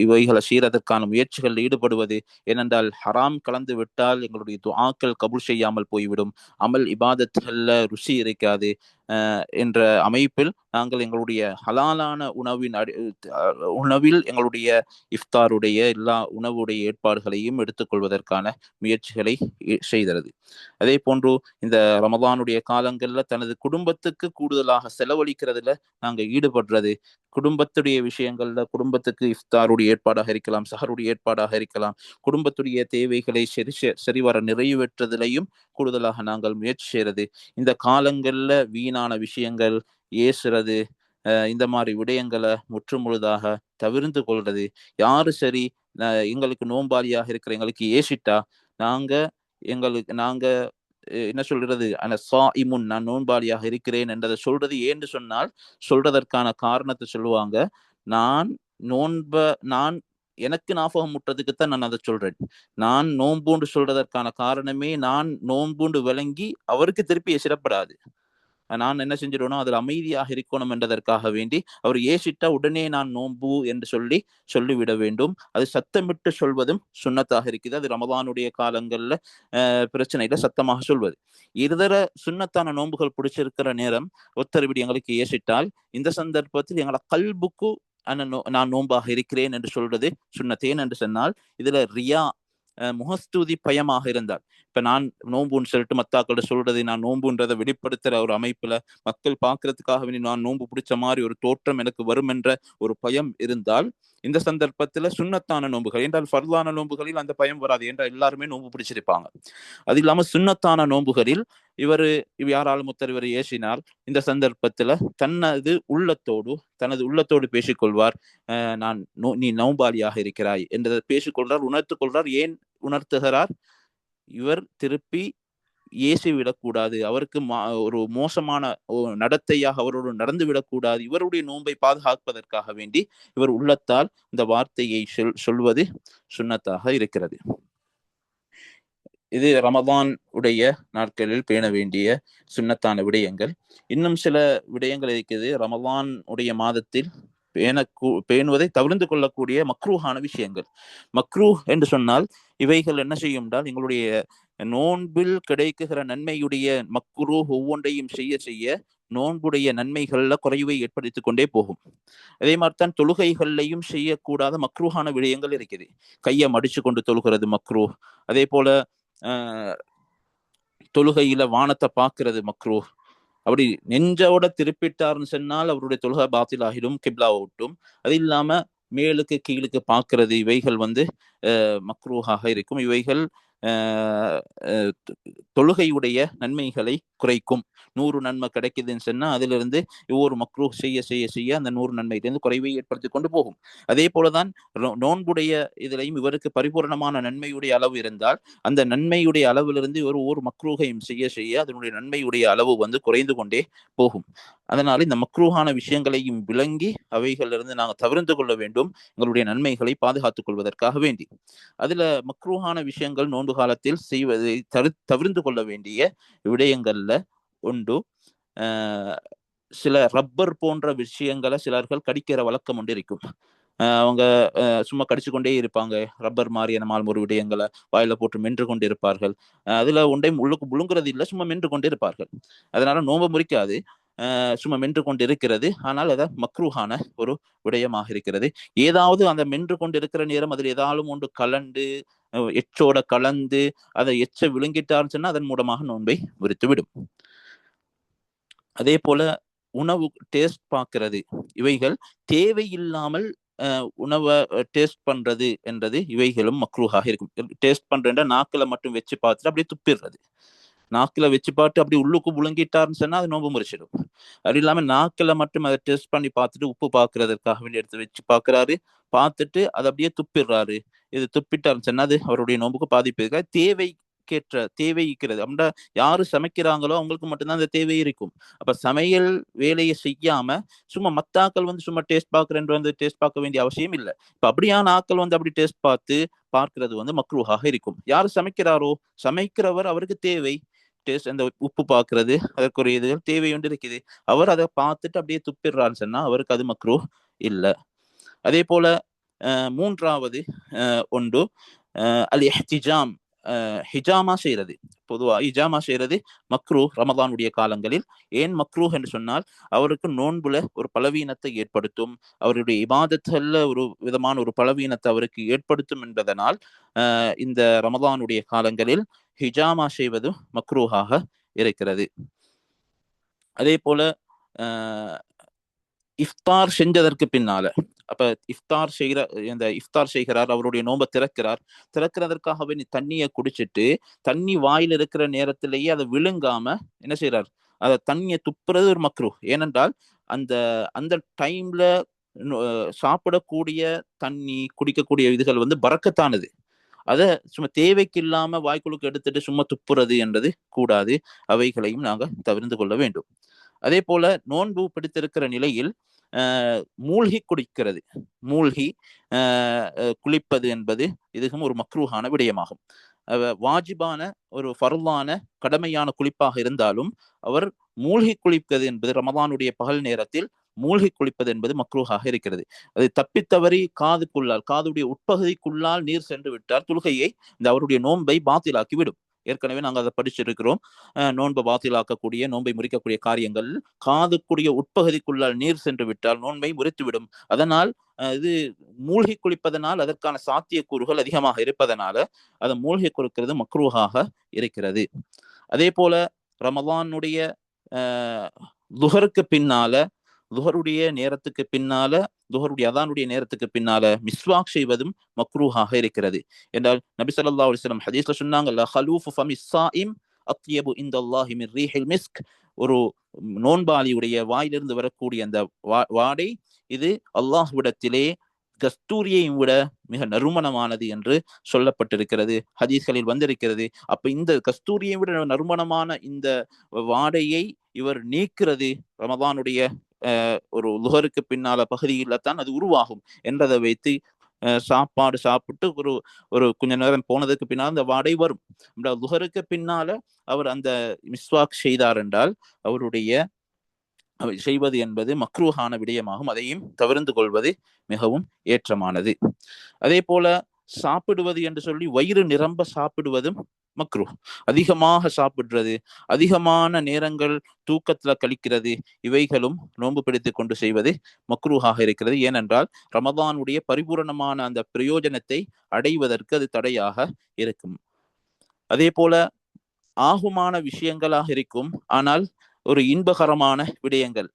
இவைகளை செய்யறதற்கான முயற்சிகளில் ஈடுபடுவது. ஏனென்றால் ஹராம் கலந்து விட்டால் எங்களுடைய துஆக்கள் கபூல் செய்யாமல் போய்விடும், அமல் இபாதத்துகள்ல ருசி இருக்காது என்ற அமைப்பில் நாங்கள் எங்களுடைய ஹலாலான உணவில் எங்களுடைய இஃப்தாருடைய எல்லா உணவுடைய ஏற்பாடுகளையும் எடுத்துக்கொள்வதற்கான முயற்சிகளை செய்கிறது. அதே போன்று இந்த ரமதானுடைய காலங்களில் தனது குடும்பத்துக்கு கூடுதலாக செலவழிக்கிறதுல நாங்கள் ஈடுபடுறது. குடும்பத்துடைய விஷயங்கள்ல குடும்பத்துக்கு இஃப்தாருடைய ஏற்பாடாக இருக்கலாம், சஹருடைய ஏற்பாடாக இருக்கலாம், குடும்பத்துடைய தேவைகளை சரிவர நிறைவேற்றுவதிலையும் கூடுதலாக நாங்கள் முயற்சி செய்யறது. இந்த காலங்கள்ல வீணான விஷயங்கள் ஏசுறது, இந்த மாதிரி விடயங்களை முற்றுமுழுதாக தவிர்த்து கொள்றது. யாரு சரி எங்களுக்கு நோம்பாளியாக இருக்கிற எங்களுக்கு ஏசிட்டா நாங்க என்ன சொல்றது, சாயிமுன், நான் நோன்பாளியாக இருக்கிறேன் என்றதை சொல்றது. ஏன்னு சொன்னால் சொல்றதற்கான காரணத்தை சொல்லுவாங்க. நான் எனக்கு ஞாபகம் முற்றதுக்குத்தான் நான் அதை சொல்றேன். நான் நோன்பூண்டு சொல்றதற்கான காரணமே நான் நோன்பூண்டு விளங்கி அவருக்கு திருப்பி எசிடப்படாது. நான் என்ன செஞ்சிடணும், அதில் அமைதியாக இருக்கணும் என்றதற்காக வேண்டி அவர் ஏசிட்டா உடனே நான் நோன்பு என்று சொல்லிவிட வேண்டும். அது சத்தமிட்டு சொல்வதும் சுன்னத்தாக இருக்குது. அது ரமதானுடைய காலங்கள்ல பிரச்சனையில சத்தமாக சொல்வது. இருதர சுன்னத்தான நோன்புகள் பிடிச்சிருக்கிற நேரம் ஒருத்தர் இப்படி எங்களுக்கு ஏசிட்டால் இந்த சந்தர்ப்பத்தில் எங்களை கல்புக்கு நான் நோன்பாக இருக்கிறேன் என்று சொல்றது சுன்னத்தேன் என்று சொன்னால், இதுல ரியா முகஸ்துதி பயமாக இருந்தால், இப்ப நான் நோன்புன்னு சொல்லிட்டு மத்தாக்கள் சொல்றது நான் நோன்புன்றதை வெளிப்படுத்துற ஒரு அமைப்புல மக்கள் பார்க்கறதுக்காக நான் நோன்பு பிடிச்ச மாதிரி ஒரு தோற்றம் எனக்கு வரும் என்ற ஒரு பயம் இருந்தால், இந்த சந்தர்ப்பத்துல சுன்னத்தான நோன்புகள் என்றால் ஃபர்லான நோன்புகளில் அந்த பயம் வராது, என்றால் எல்லாருமே நோன்பு பிடிச்சிருப்பாங்க. அது இல்லாம சுன்னத்தான நோன்புகளில் இவர் யாராலும் இவர் ஏசினால் இந்த சந்தர்ப்பத்துல தனது உள்ளத்தோடு பேசிக்கொள்வார். நீ நோம்பாளியாக இருக்கிறாய் என்றதை பேசிக்கொள்றார், உணர்த்து கொள்றார். ஏன் உணர்த்துகிறார்? இவர் திருப்பி ஏசி விடக்கூடாது, அவருக்கு ஒரு மோசமான நடத்தையாக அவரோடு நடந்து விடக்கூடாது, இவருடைய நோன்பை பாதுகாப்பதற்காக வேண்டி இவர் உள்ளத்தால் இந்த வார்த்தையை சொல்வது சுன்னத்தாக இருக்கிறது. இது ரமதான் உடைய நாட்களில் பேண வேண்டிய சுன்னத்தான விடயங்கள். இன்னும் சில விடயங்கள் இருக்குது ரமதான் உடைய மாதத்தில் பேணுவதை தவிர்த்து கொள்ளக்கூடிய மக்ரூஹான விஷயங்கள். மக்ரூஹ் என்று சொன்னால் இவைகள் என்ன செய்யும் என்றால், எங்களுடைய நோன்பில் கிடைக்குகிற நன்மையுடைய மக்ரூஹ் ஒவ்வொன்றையும் செய்ய செய்ய நோன்புடைய நன்மைகள்ல குறைவை ஏற்படுத்திக் கொண்டே போகும். அதே மாதிரிதான் தொழுகைகள்லையும் செய்யக்கூடாத மக்ரூஹான விடயங்கள் இருக்குது. கையை மடிச்சு கொண்டு தொழுகிறது மக்ரூஹ். அதே போல தொழுகையில வானத்தை பார்க்கிறது மக்ரூஹ். அப்படி நெஞ்சோட திருப்பிட்டார்னு சொன்னால் அவருடைய தொழுகை பாத்தில் ஆகிடும், கிப்லாவை விட்டும். அது இல்லாம மேலுக்கு கீழுக்கு பார்க்கிறது, இவைகள் மக்ரூஹாக இருக்கும். இவைகள் தொழுகையுடைய நன்மைகளை குறைக்கும். 100 நன்மை கிடைக்குதுன்னு சொன்னா அதிலிருந்து ஒவ்வொரு மக்ரூஹ் செய்ய செய்ய செய்ய அந்த 100 நன்மையிலிருந்து குறைவை ஏற்படுத்தி கொண்டு போகும். அதே போலதான் நோன்புடைய இதிலையும் இவருக்கு பரிபூர்ணமான நன்மையுடைய அளவு இருந்தால் அந்த நன்மையுடைய அளவிலிருந்து இவர் ஒவ்வொரு மக்ரூகையும் செய்ய செய்ய அதனுடைய நன்மையுடைய அளவு குறைந்து கொண்டே போகும். அதனால இந்த மக்ரூஹான விஷயங்களையும் விளங்கி அவைகளிலிருந்து நாங்கள் தவிர்த்து கொள்ள வேண்டும், எங்களுடைய நன்மைகளை பாதுகாத்துக் கொள்வதற்காக வேண்டி. அதுல மக்ரூஹான விஷயங்கள் நோன்பு காலத்தில் செய்வதை தவிர்த்து கொள்ள வேண்டிய விடயங்கள்ல உண்டு. சில ரப்பர் போன்ற விஷயங்களை சிலர்கள் கடிக்கிற வழக்கம் ஒன்று இருக்கும். அவங்க சும்மா கடிச்சு கொண்டே இருப்பாங்க. ரப்பர் மாதிரியான ஒரு விடயங்களை வாயில போட்டு மென்று கொண்டு இருப்பார்கள். அதுல ஒன்றையும் உள்ளுக்கு புழுங்குறது இல்லை, சும்மா மென்று கொண்டு இருப்பார்கள். அதனால நோன்பு முறிக்காது, சும்மா மென்று கொண்டு இருக்கிறது. ஆனால் அதை மக்ரூஹான ஒரு விடயமாக இருக்கிறது. ஏதாவது அந்த மென்று கொண்டு இருக்கிற நேரம் அதில் ஏதாவது ஒன்று கலந்து எச்சோட கலந்து அதை எச்ச விழுங்கிட்டார்னு சொன்னா அதன் மூலமாக நோன்பை முறித்து விடும். அதே போல உணவு டேஸ்ட் பார்க்கிறது, இவைகள் தேவையில்லாமல் உணவை டேஸ்ட் பண்றது என்றது இவைகளும் மக்ரூஹாக இருக்கும். டேஸ்ட் பண்றேன் நாக்கில மட்டும் வச்சு பார்த்துட்டு அப்படியே துப்பிடுறது. நாக்கில வச்சு பார்த்து அப்படி உள்ளுக்கு புழுங்கிட்டாருன்னு சொன்னா அது நோன்பு முறிச்சிடும். அது இல்லாம நாக்கில மட்டும் அதை டெஸ்ட் பண்ணி பார்த்துட்டு உப்பு பார்க்கறதுக்காக வேண்டி எடுத்து வச்சு பார்க்கறாரு, பார்த்துட்டு அதை அப்படியே துப்பிடுறாரு. இது துப்பிட்டாருன்னு சொன்னா அது அவருடைய நோன்புக்கு பாதிப்பு இருக்கா. தேவை இருக்கிறது. அப்படின்னா யாரு சமைக்கிறாங்களோ அவங்களுக்கு மட்டும்தான் அந்த தேவை இருக்கும். அப்ப சமையல் வேலையை செய்யாம சும்மா மத்தாக்கள் சும்மா டேஸ்ட் பார்க்கறேன் டேஸ்ட் பார்க்க வேண்டிய அவசியம் இல்லை. இப்ப அப்படியான ஆக்கள் அப்படி டேஸ்ட் பார்க்கிறது மக்ரூஹாக இருக்கும். யாரு சமைக்கிறாரோ சமைக்கிறவர் அவருக்கு தேவை டேஸ்ட், அந்த உப்பு பார்க்கறது அதற்குரிய இதுகள் தேவை ஒன்று இருக்குது. அவர் அதை பார்த்துட்டு அப்படியே துப்பிடுறான்னு சொன்னா அவருக்கு அது மக்ரூஹ் இல்லை. அதே போல மூன்றாவது ஒன்று அல் இஹ்திஜாம், ஹிஜாமா செய்யறது. பொதுவா ஹிஜாமா செய்யறது மக்ரூஹ் ரமதானுடைய காலங்களில். ஏன் மக்ரூஹ் என்று சொன்னால் அவருக்கு நோன்புல ஒரு பலவீனத்தை ஏற்படுத்தும், அவருடைய இபாதத்துல ஒரு விதமான ஒரு பலவீனத்தை அவருக்கு ஏற்படுத்தும் என்பதனால் இந்த ரமதானுடைய காலங்களில் ஹிஜாமா செய்வது மக்ரூஹாக இருக்கிறது. அதே போல இஃப்தார் செஞ்சதற்கு பின்னால, அப்ப இஃப்தார் செய்கிறார், அவருடைய நோன்பை திறக்கிறதற்காகவே தண்ணியை குடிச்சிட்டு தண்ணி வாயில் இருக்கிற நேரத்திலேயே அதை விழுங்காம என்ன செய்யறார், அதை தண்ணியை துப்புறது ஒரு மக்ரூஹ். ஏனென்றால் அந்த டைம்ல சாப்பிடக்கூடிய தண்ணி குடிக்கக்கூடிய இதுகள் பரக்கத்தானது. அதை சும்மா தேவைக்கு இல்லாம வாய்க்குழுக்கு எடுத்துட்டு சும்மா துப்புறது என்றது கூடாது. அவைகளையும் நாங்க தவிர்த்து கொள்ள வேண்டும். அதே போல நோன்பு பிடித்திருக்கிற நிலையில் மூழ்கி குடிக்கிறது, மூழ்கி குளிப்பது என்பது இதுவும் ஒரு மக்ரூஹான விடயமாகும். வாஜிபான ஒரு ஃபர்லான கடமையான குளிப்பாக இருந்தாலும் அவர் மூழ்கி குளிப்பது என்பது ரமதானுடைய பகல் நேரத்தில் மூழ்கி குளிப்பது என்பது மக்ரூஹாக இருக்கிறது. அது தப்பித்தவறி காதுடைய உட்பகுதிக்குள்ளால் நீர் சென்று விட்டால் தொழுகையை இந்த அவருடைய நோன்பை பாத்திலாக்கி விடும். ஏற்கனவே நாங்கள் அதை படிச்சிருக்கிறோம். நோன்பை பாத்திலாக்கக்கூடிய, நோன்பை முறிக்கக்கூடிய காரியங்கள் காதுக்குரிய உட்பகுதிக்குள்ளால் நீர் சென்று விட்டால் நோன்பை முறித்துவிடும். அதனால் இது மூழ்கி குளிப்பதனால் அதற்கான சாத்தியக்கூறுகள் அதிகமாக இருப்பதனால அதை மூழ்கி குளிக்கிறது மக்ரூஹாக இருக்கிறது. அதே போல ரமலானுடைய துஹருக்கு பின்னால, துஹருடைய நேரத்துக்கு பின்னால, துஹருடைய அதானுடைய நேரத்துக்கு பின்னால மிஸ்வாக் செய்வதும் மக்ரூஹாக இருக்கிறது. என்றால் நபி ஸல்லல்லாஹு அலைஹி வஸல்லம் ஹதீஸ்ல சொன்னாங்க, ஹலூஃபு ஃபமிஸ் ஸாயிம் அத்யபு இன்தல்லாஹி மின் ரீஹில் மிஸ்க். ஒரு நோன்பாளியுடைய வாயிலிருந்து வரக்கூடிய அந்த வாடை இது அல்லாஹ்விடத்திலே கஸ்தூரியையும் விட மிக நறுமணமானது என்று சொல்லப்பட்டிருக்கிறது, ஹதீஸ்களில் வந்திருக்கிறது. அப்ப இந்த கஸ்தூரியை விட நறுமணமான இந்த வாடையை இவர் நீக்கிறது ரமதானுடைய ஒரு லுஹருக்கு பின்னால பகுதியில தான் அது உருவாகும் என்றதை வைத்து சாப்பாடு சாப்பிட்டு ஒரு கொஞ்ச நேரம் போனதுக்கு பின்னால் அந்த வாடை வரும். லுஹருக்கு பின்னால அவர் அந்த மிஸ்வாக் செய்தார் என்றால் அவருடைய செய்வது என்பது மக்ரூஹான விடயமாகும். அதையும் தவிர்த்து கொள்வது மிகவும் ஏற்றமானது. அதே போல சாப்பிடுவது என்று சொல்லி வயிறு நிரம்ப சாப்பிடுவதும் மக்ரூ. அதிகமாக சாப்பிடுறது, அதிகமான நேரங்கள் தூக்கத்துல கழிக்கிறது, இவைகளும் நோன்பு பிடித்து கொண்டு செய்வது மக்ரூஹாக இருக்கிறது. ஏனென்றால் ரமதானுடைய பரிபூரணமான அந்த பிரயோஜனத்தை அடைவதற்கு அது தடையாக இருக்கும். அதே போல ஆகுமான விஷயங்களாக இருக்கும், ஆனால் ஒரு இன்பகரமான விடயங்கள்,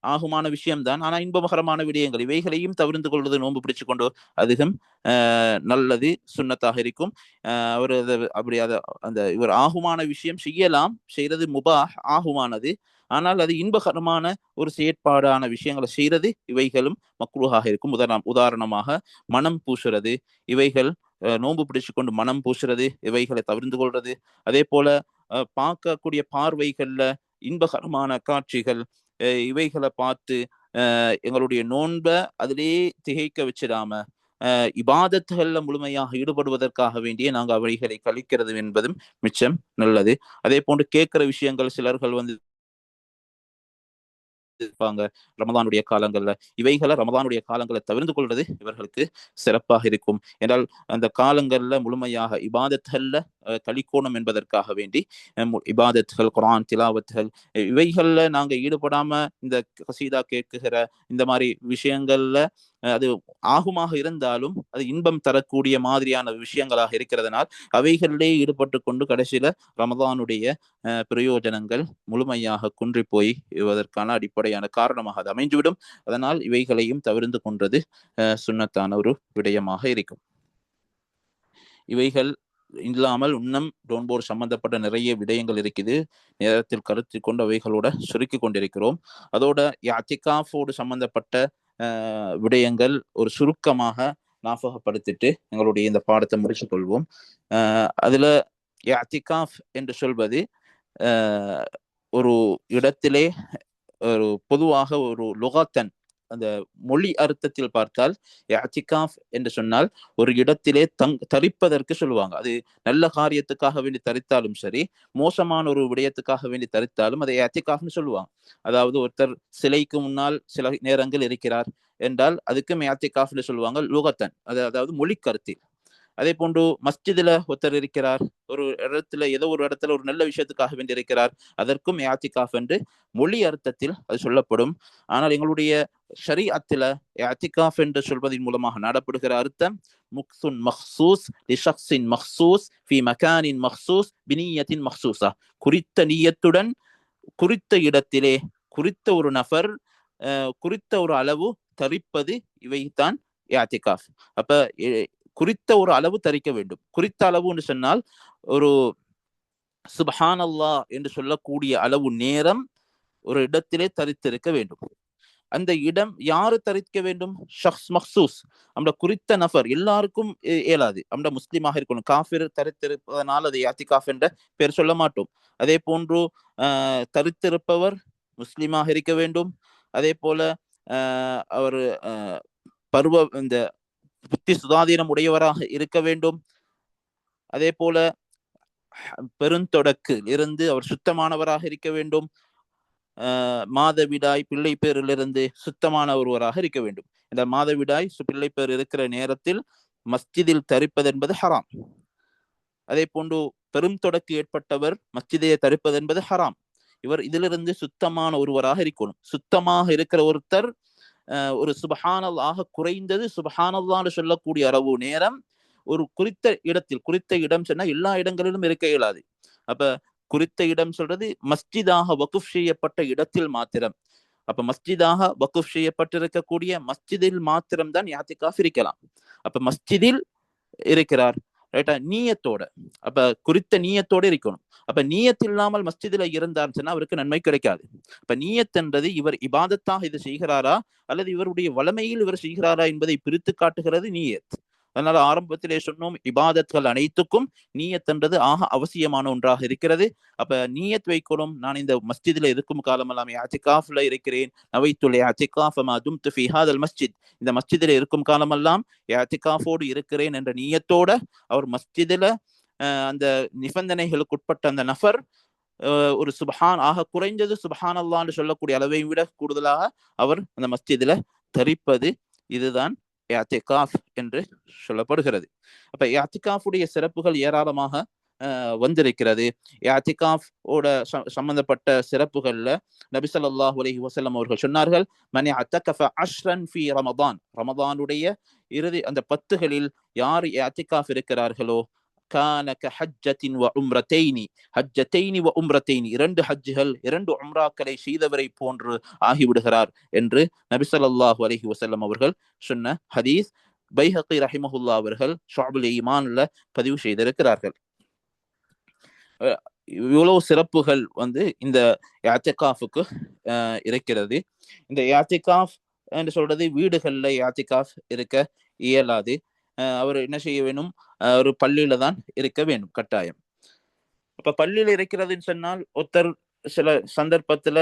ஆகுமான விஷயம்தான் ஆனா இன்பகரமான விடயங்கள், இவைகளையும் தவிர்த்து கொள்வது நோன்பு பிடிச்சு கொண்டு அதிகம் நல்லது, சுன்னத்தாக இருக்கும். அவர் அப்படி அந்த இவர் ஆகுமான விஷயம் செய்யலாம், செய்யறது முபாஹ் ஆகுமானது, ஆனால் அது இன்பகரமான ஒரு செயற்பாடான விஷயங்களை செய்யறது இவைகளும் மக்ரூஹாக இருக்கும். உதாரணமாக மனம் பூசுறது, இவைகள் நோன்பு பிடிச்சு கொண்டு மனம் பூசுறது, இவைகளை தவிர்த்து கொள்றது. அதே போல பார்க்கக்கூடிய பார்வைகள்ல இன்பகரமான காட்சிகள், இவைகளை பார்த்து எங்களுடைய நோன்பை அதிலேயே திகைக்க வச்சிடாம இபாதத்துகள்ல முழுமையாக ஈடுபடுவதற்காக வேண்டிய நாங்கள் அவைகளை கழிக்கிறது என்பதும் மிச்சம் நல்லது. அதே போன்று கேட்கிற விஷயங்கள் சிலர்கள் இருப்பாங்க ரமதானுடைய காலங்கள்ல, இவைகளை ரமதானுடைய காலங்களை தவிர்த்து கொள்வது இவர்களுக்கு சிறப்பாக இருக்கும். என்றால் அந்த காலங்கள்ல முழுமையாக இபாதத்கள்ல கழிக்கோணம் என்பதற்காக வேண்டி இபாதத்கள், குர்ஆன் திலாவத்கள், இவைகள்ல நாங்க ஈடுபடாம இந்த கசீதா கேட்குகிற இந்த மாதிரி விஷயங்கள்ல அது ஆகுமாக இருந்தாலும் அது இன்பம் தரக்கூடிய மாதிரியான விஷயங்களாக இருக்கிறதுனால் அவைகளிலே ஈடுபட்டு கொண்டு கடைசியில ரமதானுடைய பிரயோஜனங்கள் முழுமையாக குன்றி போய் இவதற்கான அடிப்படையான காரணமாக அது அமைந்துவிடும். அதனால் இவைகளையும் தவிர்த்து கொண்டது சுன்னத்தான ஒரு விடயமாக இருக்கும். இவைகள் இல்லாமல் இன்னும் நோன்போர் சம்பந்தப்பட்ட நிறைய விடயங்கள் இருக்குது, நேரத்தில் கருத்து கொண்டு அவைகளோட சுருக்கி கொண்டிருக்கிறோம். அதோட இஅ்திகாஃபோடு சம்பந்தப்பட்ட விடயங்கள் ஒரு சுருக்கமாக ஞாபகப்படுத்திட்டு எங்களுடைய இந்த பாடத்தை முடிச்சுக் கொள்வோம். அதுல இஅ்திகாஃப் என்று சொல்வது ஒரு இடத்திலே ஒரு பொதுவாக ஒரு லுகத்தன், அந்த மொழி அர்த்தத்தில் பார்த்தால் இஅ்திகாஃப் என்று சொன்னால் ஒரு இடத்திலே தரிப்பதற்கு சொல்லுவாங்க. அது நல்ல காரியத்துக்காக வேண்டி தரித்தாலும் சரி, மோசமான ஒரு விடயத்துக்காக வேண்டி தரித்தாலும் அதை இஅ்திகாஃப்னு சொல்லுவாங்க. அதாவது ஒருத்தர் சிலைக்கு முன்னால் சில நேரங்கள் இருக்கிறார் என்றால் அதுக்கும் இஅ்திகாஃப்னு சொல்லுவாங்க லுகத்தன், அதாவது மொழி கருத்தில். அதே போன்று மஸ்ஜிதுல ஒருத்தர் இருக்கிறார், ஒரு இடத்துல ஏதோ ஒரு இடத்துல ஒரு நல்ல விஷயத்துக்காக வேண்டி இருக்கிறார், அதற்கும் இஅ்திகாஃப் என்று மொழி அர்த்தத்தில் அது சொல்லப்படும். ஆனால் எங்களுடைய ஷரீஅத்துல இஅ்திகாஃப் என்று சொல்வதன் மூலமாக நாடப்படுகிற அர்த்தம் முக்ஸுன் மக்சூஸ் லிஷக்ஸின் மக்சூஸ் ஃபி மகானின் மக்சூஸ் பினியத்தின் மக்சூஸா, குறித்த நியத்துடன் குறித்த இடத்திலே குறித்த ஒரு நபர் குறித்த ஒரு அளவு தரிப்பது, இவைதான் இஅ்திகாஃப். அப்ப குறித்த ஒரு அளவு தரிக்க வேண்டும். குறித்த அளவுன்னு சொன்னால் ஒரு சுப்ஹானல்லாஹ் என்று சொல்லக்கூடிய அளவு நேரம் ஒரு இடத்திலே தரித்திருக்க வேண்டும். அந்த இடம் யாரு தரிக்க வேண்டும்? ஷக்ஸ் மக்சூஸ், அந்த குறித்த நபர். எல்லாருக்கும் இயலாது, அந்த முஸ்லிமாக இருக்கணும். காஃபிர் தரித்திருப்பதனால் அது இஅ்திகாஃப் என்ற பெயர் சொல்ல மாட்டோம். அதே போன்று தரித்திருப்பவர் முஸ்லிமாக இருக்க வேண்டும். அதே போல அவர் இந்த புத்தி சுதாதீனம் உடையவராக இருக்க வேண்டும். அதே போல பெருந்தொடக்கில் இருந்து அவர் சுத்தமானவராக இருக்க வேண்டும். மாதவிடாய் பிள்ளை பேரிலிருந்து சுத்தமான ஒருவராக இருக்க வேண்டும். இந்த மாதவிடாய் பிள்ளை பேர் இருக்கிற நேரத்தில் மஸ்ஜிதில் தரிப்பது என்பது ஹராம். அதே போன்று பெரும் தொடக்கு ஏற்பட்டவர் மஸ்ஜிதை தரிப்பது என்பது ஹராம். இவர் இதிலிருந்து சுத்தமான ஒருவராக இருக்கணும். சுத்தமாக இருக்கிற ஒருத்தர் ஒரு சுபஹானல்லாஹ் குறைந்தது சுபஹானல்லாஹ்னு சொல்லக்கூடிய அளவு நேரம் ஒரு குறித்த இடத்தில், குறித்த இடம் சொன்னா எல்லா இடங்களிலும் இருக்க இயலாது. அப்ப குறித்த இடம் சொல்றது மஸ்ஜிதாக வகுஃப் செய்யப்பட்ட இடத்தில் மாத்திரம். அப்ப மஸ்ஜிதாக வகுஃப் செய்யப்பட்டிருக்கக்கூடிய மஸ்ஜிதில் மாத்திரம் தான் இஅ்திகாஃப் இருக்கலாம். அப்ப மஸ்ஜிதில் இருக்கிறார், ரைட்டா, நீயத்தோட. அப்ப குறித்த நீயத்தோட இருக்கணும். அப்ப நீயத் இல்லாமல் மஸ்ஜிதில் இருந்தார்னு சொன்னா அவருக்கு நன்மை கிடைக்காது. அப்ப நீயத் என்றது இவர் இபாதத்தாக இது செய்கிறாரா அல்லது இவருடைய வளமையில் இவர் செய்கிறாரா என்பதை பிரித்து காட்டுகிறது நீயத். அதனால ஆரம்பத்திலே சொன்னோம், இபாதத்கள் அனைத்துக்கும் நீயத் என்றது ஆக அவசியமான ஒன்றாக இருக்கிறது. அப்ப நீயத் வைக்கணும். நான் இந்த மஸ்ஜிதில் இருக்கும் காலமெல்லாம் இஅ்திகாஃப்ல இருக்கிறேன், நவைத்துல் இஅ்திகாஃப மா தும்து ஃபீ ஹாதல் மஸ்ஜித், இந்த மஸ்ஜிதில் இருக்கும் காலமெல்லாம் இஅ்திகாஃபோடு இருக்கிறேன் என்ற நீயத்தோட அவர் மஸ்ஜிதில் அந்த நிபந்தனைகளுக்கு உட்பட்ட அந்த நபர் ஒரு சுபஹான் ஆக குறைஞ்சது சுபஹான் அல்லாஹ்னு சொல்லக்கூடிய அளவை விட கூடுதலாக அவர் அந்த மஸ்ஜிதில் தரிப்பது, இதுதான் இஅ்திகாஃப் என்று சொல்லப்படுகிறது. அப்ப இஅ்திகாஃபுடைய சிறப்புகள் ஏராளமாக வந்திருக்கிறது. இஅ்திகாஃப் ஓட சம்பந்தப்பட்ட சிறப்புகள்ல நபி ஸல்லல்லாஹு அலைஹி வஸல்லம் அவர்கள் சொன்னார்கள், மன் இஅ்தகஃப அஷ்ரன் ஃபீ ரமதான், ரமதானுடைய இறுதி அந்த 10களில் யார் இஅ்திகாஃப் இருக்கிறார்களோ, கான கஹஜ்ஜத்தின் வ உம்ரத்தைனி, ஹஜ்ஜத்தைனி வ உம்ரத்தைனி, 2 ஹஜ்ஜுகள் 2 உம்ராக்களை செய்தவரை போன்று ஆகிவிடுகிறார் என்று நபி ஸல்லல்லாஹு அலைஹி வஸல்லம் அவர்கள் சொன்ன ஹதீஸ் பைஹகி ரஹிமஹுல்லாஹ் அவர்கள் ஷுஅபுல் ஈமான்ல பதிவு செய்திருக்கிறார்கள். இவ்வளவு சிறப்புகள் இந்த இஅ்திகாஃபுக்கு இருக்கிறது. இந்த இஅ்திகாஃப் என்று சொல்றது வீடுகள்ல இஅ்திகாஃப் இருக்க இயலாது. அவர் என்ன செய்ய வேணும், ஒரு பள்ளியில தான் இருக்க வேண்டும் கட்டாயம். அப்ப பள்ளியில இருக்கிறதுன்னு சொன்னால் ஒருத்தர் சில சந்தர்ப்பத்துல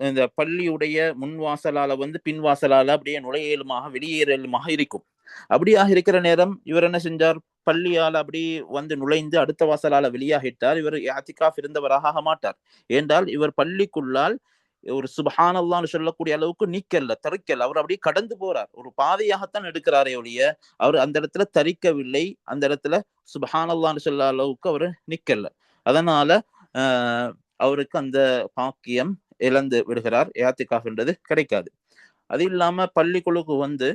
இந்த பள்ளியுடைய முன்வாசலால பின்வாசலால அப்படியே நுழையலுமாக வெளியேறலுமாக இருக்கும். அப்படியாக இருக்கிற நேரம் இவர் என்ன செஞ்சார், பள்ளியால் அப்படி நுழைந்து அடுத்த வாசலால வெளியாகிட்டார். இவர் இஅ்திகாஃப் இருந்தவராக ஆக மாட்டார். ஏனென்றால் இவர் பள்ளிக்குள்ளால் ஒரு சுபஹானல்லாஹ்னு சொல்லக்கூடிய அளவுக்கு நீக்கல்ல, தரிக்கல். அவர் அப்படியே கடந்து போறார், ஒரு பாதையாகத்தான் எடுக்கிறாரே ஒழிய அவர் அந்த இடத்துல தரிக்கவில்லை, அந்த இடத்துல சுபஹானல்லாஹ்னு சொல்ல அளவுக்கு அவர் நிக்கல்ல. அதனால அவருக்கு அந்த பாக்கியம் இழந்து விடுகிறார், இஅ்திகாஃப் என்றது கிடைக்காது. அது இல்லாம பள்ளிக்குழுக்கு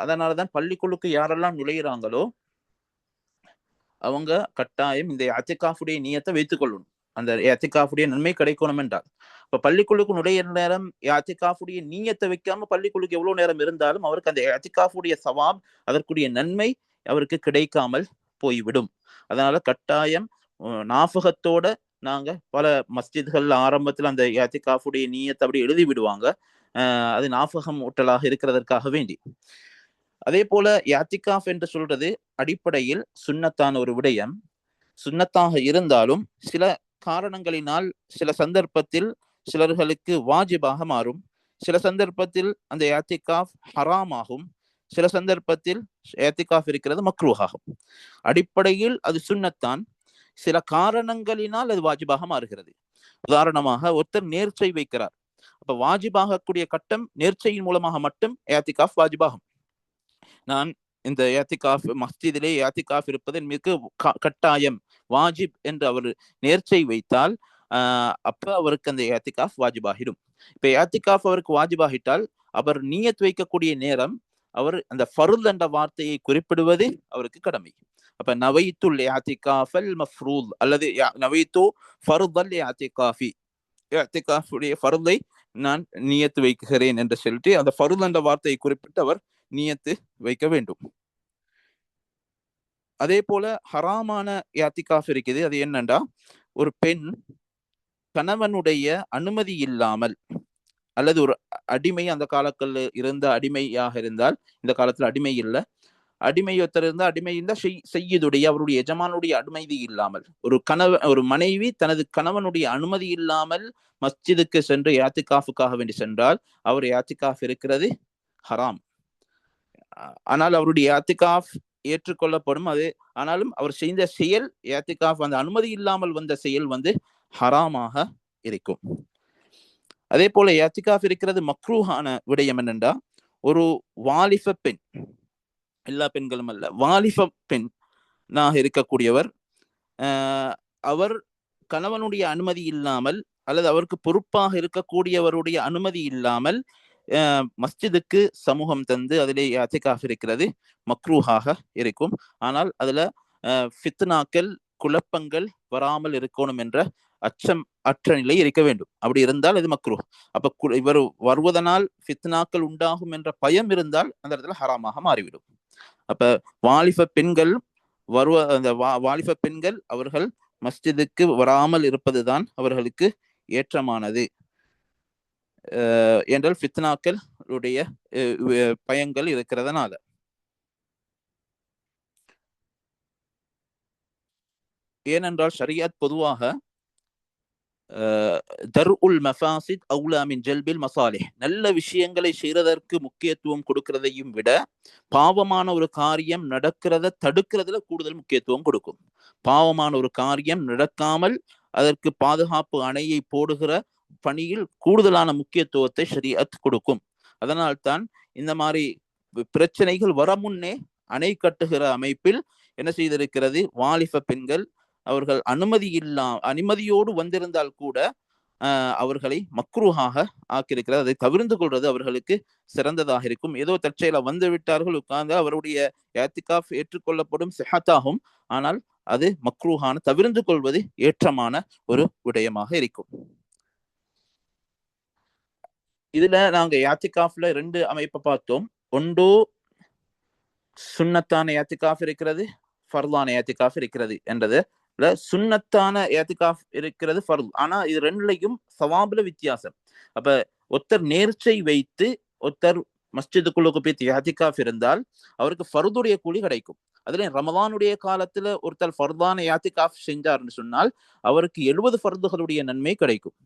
அதனாலதான் பள்ளிக்குழுக்கு யாரெல்லாம் நுழையிறாங்களோ அவங்க கட்டாயம் இந்த இஅ்திகாஃபுடைய நியத்தை வைத்துக் கொள்ளணும். அந்த இஅ்திகாஃபுடைய நன்மை கிடைக்கணும் என்றால். இப்ப பள்ளிக்குழுக்கு நுழைய நேரம் இஅ்திகாஃபுடைய நியத்தை வைக்காம பள்ளிக்குழுக்கு எவ்வளவு நேரம் இருந்தாலும் அவருக்கு அந்த இஅ்திகாஃபுடைய சவாப், அதற்குரிய நன்மை அவருக்கு கிடைக்காமல் போய்விடும். அதனால கட்டாயம் நாஃபகத்தோட நாங்க பல மஸ்ஜித்கள் ஆரம்பத்தில் அந்த இஅ்திகாஃபுடைய நியத்தை அப்படி எழுதி விடுவாங்க, அது நாஃபகம் ஊட்டலாக இருக்கிறதற்காக வேண்டி. அதே போல இஅ்திகாஃப் என்று சொல்றது அடிப்படையில் சுன்னத்தான ஒரு விடயம். சுன்னத்தாக இருந்தாலும் சில காரணங்களினால் சில சந்தர்ப்பத்தில் சிலர்களுக்கு வாஜிபாக மாறும், சில சந்தர்ப்பத்தில் அந்த இஅ்திகாஃப் ஹராம் ஆகும், சில சந்தர்ப்பத்தில் இஅ்திகாஃப் இருக்கிறது மக்ரூஹாகும். அடிப்படையில் அது சுன்னத்தான், சில காரணங்களினால் அது வாஜிபாக மாறுகிறது. உதாரணமாக ஒருத்தர் நேர்ச்சை வைக்கிறார். அப்ப வாஜிபாகக்கூடிய கட்டம் நேர்ச்சையின் மூலமாக மட்டும் இஅ்திகாஃப் வாஜிபாகும். நான் இந்த இஅ்திகாஃப் மஸ்ஜிதிலே இஅ்திகாஃப் இருப்பது மிக கட்டாயம் வாஜிப் என்று அவர் நேர்ச்சை வைத்தால் அப்ப அவருக்கு அந்த இஅ்திகாஃப் வாஜிபாகிடும். இப்ப இஅ்திகாஃப் அவருக்கு வாஜிபாகிட்டால் அவர் நியத் வைக்கக்கூடிய நேரம் அவர் அந்த ஃபர்ல் என்ற வார்த்தையை குறிப்பிடுவது அவருக்கு கடமை. அப்ப நவைத்துல் இஅ்திகாஃபல் மஃப்ரூல் அல்லது நவைத்து ஃபர்தல் இஅ்திகாஃபி, இஅ்திகாஃபுடைய ஃபர்லை நான் நியத்து வைக்கிறேன் என்று சொல்லிட்டு அந்த ஃபர்ல் என்ற வார்த்தையை குறிப்பிட்டு அவர் நியத்து வைக்க வேண்டும். அதே போல ஹராமான இஅ்திகாஃப் இருக்குது. அது என்னண்டா, ஒரு பெண் கணவனுடைய அனுமதி இல்லாமல் அல்லது ஒரு அடிமை, அந்த காலத்துல இருந்த அடிமையாக இருந்தால், இந்த காலத்துல அடிமை இல்லை, அடிமையொத்தர் இருந்தா அடிமை இருந்தா செய்யுடைய அவருடைய எஜமானுடைய அனுமதி இல்லாமல் ஒரு மனைவி தனது கணவனுடைய அனுமதி இல்லாமல் மஸ்ஜிதுக்கு சென்று இஅ்திகாஃபுக்காக வேண்டி சென்றால் அவர் இஅ்திகாஃப் இருக்கிறது ஹராம். ஆனால் அவருடைய இஅ்திகாஃப் ஏற்றுக்கொள்ளப்படும். அது ஆனாலும் அவர் செய்த செயல் இஅ்திகாஃப் அந்த அனுமதி இல்லாமல் வந்த செயல் ஹராமாக இருக்கும். அதே போல இஅ்திகாஃப் இருக்கிறது மக்ரூஹான விடயம் என்னென்றா, ஒரு வாலிப பெண், எல்லா பெண்களும் அல்ல, வாலிப பெண்ணாக இருக்கக்கூடியவர் அவர் கணவனுடைய அனுமதி இல்லாமல் அல்லது அவருக்கு பொறுப்பாக இருக்கக்கூடியவருடைய அனுமதி இல்லாமல் மஸ்ஜிதுக்கு சமூகம் தந்து அதிலே இஅ்திகாஃப் இருக்கிறது மக்ரூஹாக இருக்கும். ஆனால் அதுல ஃபித்னாக்கள், குழப்பங்கள் வராமல் இருக்கணும் என்ற அச்சம் அற்ற நிலை இருக்க வேண்டும். அப்படி இருந்தால் இது மக்ரூஹ். அப்ப இவர் வருவதனால் ஃபித்னாக்கள் உண்டாகும் என்ற பயம் இருந்தால் அந்த இடத்துல ஹராமாக மாறிவிடும். அப்ப வாலிப பெண்கள் அந்த வாலிப பெண்கள் அவர்கள் மஸ்ஜிதுக்கு வராமல் இருப்பதுதான் அவர்களுக்கு ஏற்றமானது. என்றால் ஃபித்னாக்களுடைய பயங்கள் இருக்கிறதுனால. ஏனென்றால் ஷரியத் பொதுவாக தர்உல் மஃபாசித் அவுலா மின் ஜல்பில் மசாலிஹ், நல்ல விஷயங்களை செய்யறதற்கு முக்கியத்துவம் கொடுக்கிறதையும் விட பாவமான ஒரு காரியம் நடக்கிறத தடுக்கிறதுல கூடுதல் முக்கியத்துவம் கொடுக்கும். பாவமான ஒரு காரியம் நடக்காமல் அதற்கு பாதுகாப்பு அணையை போடுகிற பணியில் கூடுதலான முக்கியத்துவத்தை ஷரியத் கொடுக்கும். அதனால்தான் இந்த மாதிரி பிரச்சனைகள் வர முன்னே அணை கட்டுகிற அமைப்பில் என்ன செய்திருக்கிறது, வாலிப பெண்கள் அவர்கள் அனுமதியோடு வந்திருந்தால் கூட அவர்களை மக்ரூஹாக ஆக்கியிருக்கிறது. அதை தவிர்த்து கொள்வது அவர்களுக்கு சிறந்ததாக இருக்கும். ஏதோ தற்செயலா வந்து விட்டார்கள், உட்கார்ந்து அவருடைய இஅ்திகாஃப் ஏற்றுக்கொள்ளப்படும் சிஹத்தாகும். ஆனால் அது மக்ரூஹான தவிர்த்து கொள்வது ஏற்றமான ஒரு விடயமாக இருக்கும். இதுல நாங்க இஅ்திகாஃப்ல 2 அமைப்பை பார்த்தோம். ஒன்று சுன்னத்தான இஅ்திகாஃப் இருக்கிறது, ஃபர்லான இஅ்திகாஃப் இருக்கிறது என்றது. சுன்னத்தான இஅ்திகாஃப் இருக்கிறது ஃபர்ல். ஆனா இது ரெண்டுலையும் சவாபுல வித்தியாசம். அப்ப ஒருத்தர் நேர்ச்சை வைத்து ஒருத்தர் மஸ்ஜிதுக்குள்ளுக்கு போய் இஅ்திகாஃப் இருந்தால் அவருக்கு ஃபர்துடைய கூலி கிடைக்கும். அதுல ரமதானுடைய காலத்துல ஒருத்தர் ஃபர்தான இஅ்திகாஃப் செஞ்சார்னு சொன்னால் அவருக்கு 70 ஃபர்துகளுடைய நன்மை கிடைக்கும்.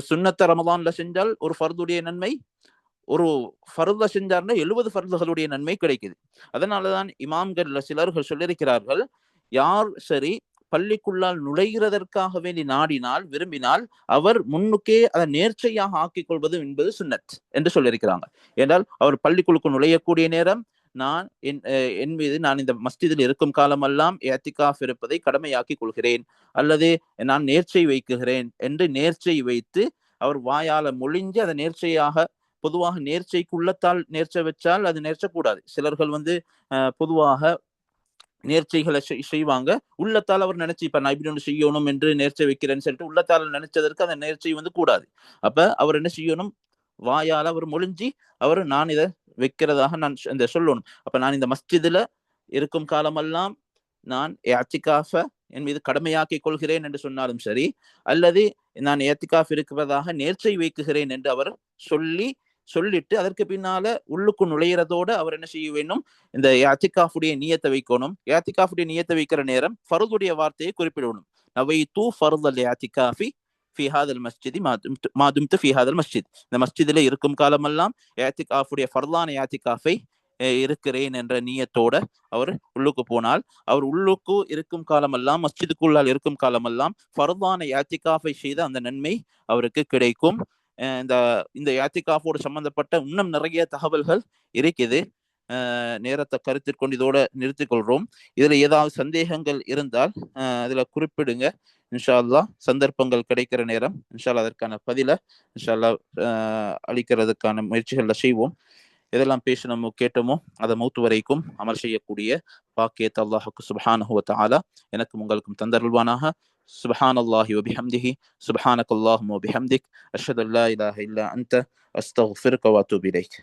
சுன்னத்த ரமதான்ல செஞ்சால் ஒரு ஃபர்துடைய நன்மை, ஒரு ஃபர்த செஞ்சார்னா 70 ஃபர்துகளுடைய நன்மை கிடைக்குது. அதனாலதான் இமாம்கள்ல சிலர்கள் சொல்லியிருக்கிறார்கள், யார் சரி பள்ளிக்குள்ளால் நுழைகிறதற்காக வேண்டி நாடினால் விரும்பினால் அவர் முன்னுக்கே அதை நேர்ச்சையாக ஆக்கிக் கொள்வது என்பது சுன்னத் என்று சொல்லியிருக்கிறாங்க. என்றால் அவர் பள்ளிக்குள்ளுக்கு நுழையக்கூடிய நேரம் நான் என் மீது நான் இந்த மஸ்ஜிதில் இருக்கும் காலமெல்லாம் இஅ்திகாஃப் இருப்பதை கடமையாக்கி கொள்கிறேன் அல்லது நான் நேர்ச்சை வைக்குகிறேன் என்று நேர்ச்சை வைத்து அவர் வாயால மொழிஞ்சு அதை நேர்ச்சையாக, பொதுவாக நேர்ச்சைக்கு உள்ளத்தால் நேர்ச்சை வச்சால் அது நேர்ச்சை கூடாது. சிலர்கள் பொதுவாக நேர்ச்சைகளை செய்வாங்க, உள்ளத்தால் அவர் நினைச்சு இப்ப நான் இப்படி ஒன்று செய்யணும் என்று நேர்ச்சை வைக்கிறேன்னு சொல்லிட்டு உள்ளத்தால் நினைச்சதற்கு அந்த நேர்ச்சை கூடாது. அப்ப அவர் என்ன செய்யணும், வாயால் அவர் மொழிஞ்சி அவர் நான் இதை வைக்கிறதாக நான் இந்த சொல்லணும். அப்ப நான் இந்த மஸ்ஜிதுல இருக்கும் காலமெல்லாம் நான் இஅ்திகாஃப என் மீது கடமையாக்கிக் கொள்கிறேன் என்று சொன்னாலும் சரி, அல்லது நான் இஅ்திகாஃப் இருக்கிறதாக நேர்ச்சை வைக்குகிறேன் என்று அவர் சொல்லிட்டு அதற்கு பின்னால உள்ளுக்கு நுழையிறதோட அவர் என்ன செய்ய வேண்டும், இந்த இஅ்திகாஃபுடைய நியத்தை வைக்கணும். இஅ்திகாஃபுடைய நியத்தை வைக்கிற நேரம் ஃபர்துடைய வார்த்தையை குறிப்பிடணும். நவைது ஃபர்தல் இஅ்திகாஃபி ஃபீ ஹாதல் மஸ்ஜிதி மா தும்து ஃபீ ஹாதல் மஸ்ஜித், இந்த மஸ்ஜிதிலே இருக்கும் காலமெல்லாம் இஅ்திகாஃபுடைய ஃபர்தான இஅ்திகாஃபை இருக்கிறேன் என்ற நியத்தோட அவர் உள்ளுக்கு போனால், அவர் உள்ளுக்கு இருக்கும் காலமெல்லாம் மஸ்ஜிதுக்குள்ளால் இருக்கும் காலமெல்லாம் ஃபர்தான இஅ்திகாஃபை செய்த அந்த நன்மை அவருக்கு கிடைக்கும். இந்த இஅ்திகாஃபோடு சம்பந்தப்பட்ட இன்னும் நிறைய தகவல்கள் இருக்குது. நேரத்தை கருத்தில் கொண்டு இதோட நிறுத்திக் கொள்றோம். இதுல ஏதாவது சந்தேகங்கள் இருந்தால் அதுல குறிப்பிடுங்க. இன்ஷா அல்லாஹ் சந்தர்ப்பங்கள் கிடைக்கிற நேரம் இன்ஷா அல்லாஹ் அதற்கான பதில இன்ஷா அல்லாஹ் அளிக்கிறதுக்கான முயற்சிகள்ல செய்வோம். எதெல்லாம் பேசணுமோ கேட்டோமோ அதை மௌத்து வரைக்கும் அமல் செய்யக்கூடிய பாக்கியத்தை அல்லாஹுக்கு சுப்ஹானஹு வ தஆலா எனக்கும் உங்களுக்கும் தந்தருள்வானாக. சுப்ஹானல்லாஹி வ பிஹம்திஹி சுப்ஹானக்கல்லாஹும்ம வ பிஹம்திக் அஷ்ஹது அல்லா இலாஹா இல்லா அன்த அஸ்தக்ஃபிருக வ அத்தூபு இலைக்.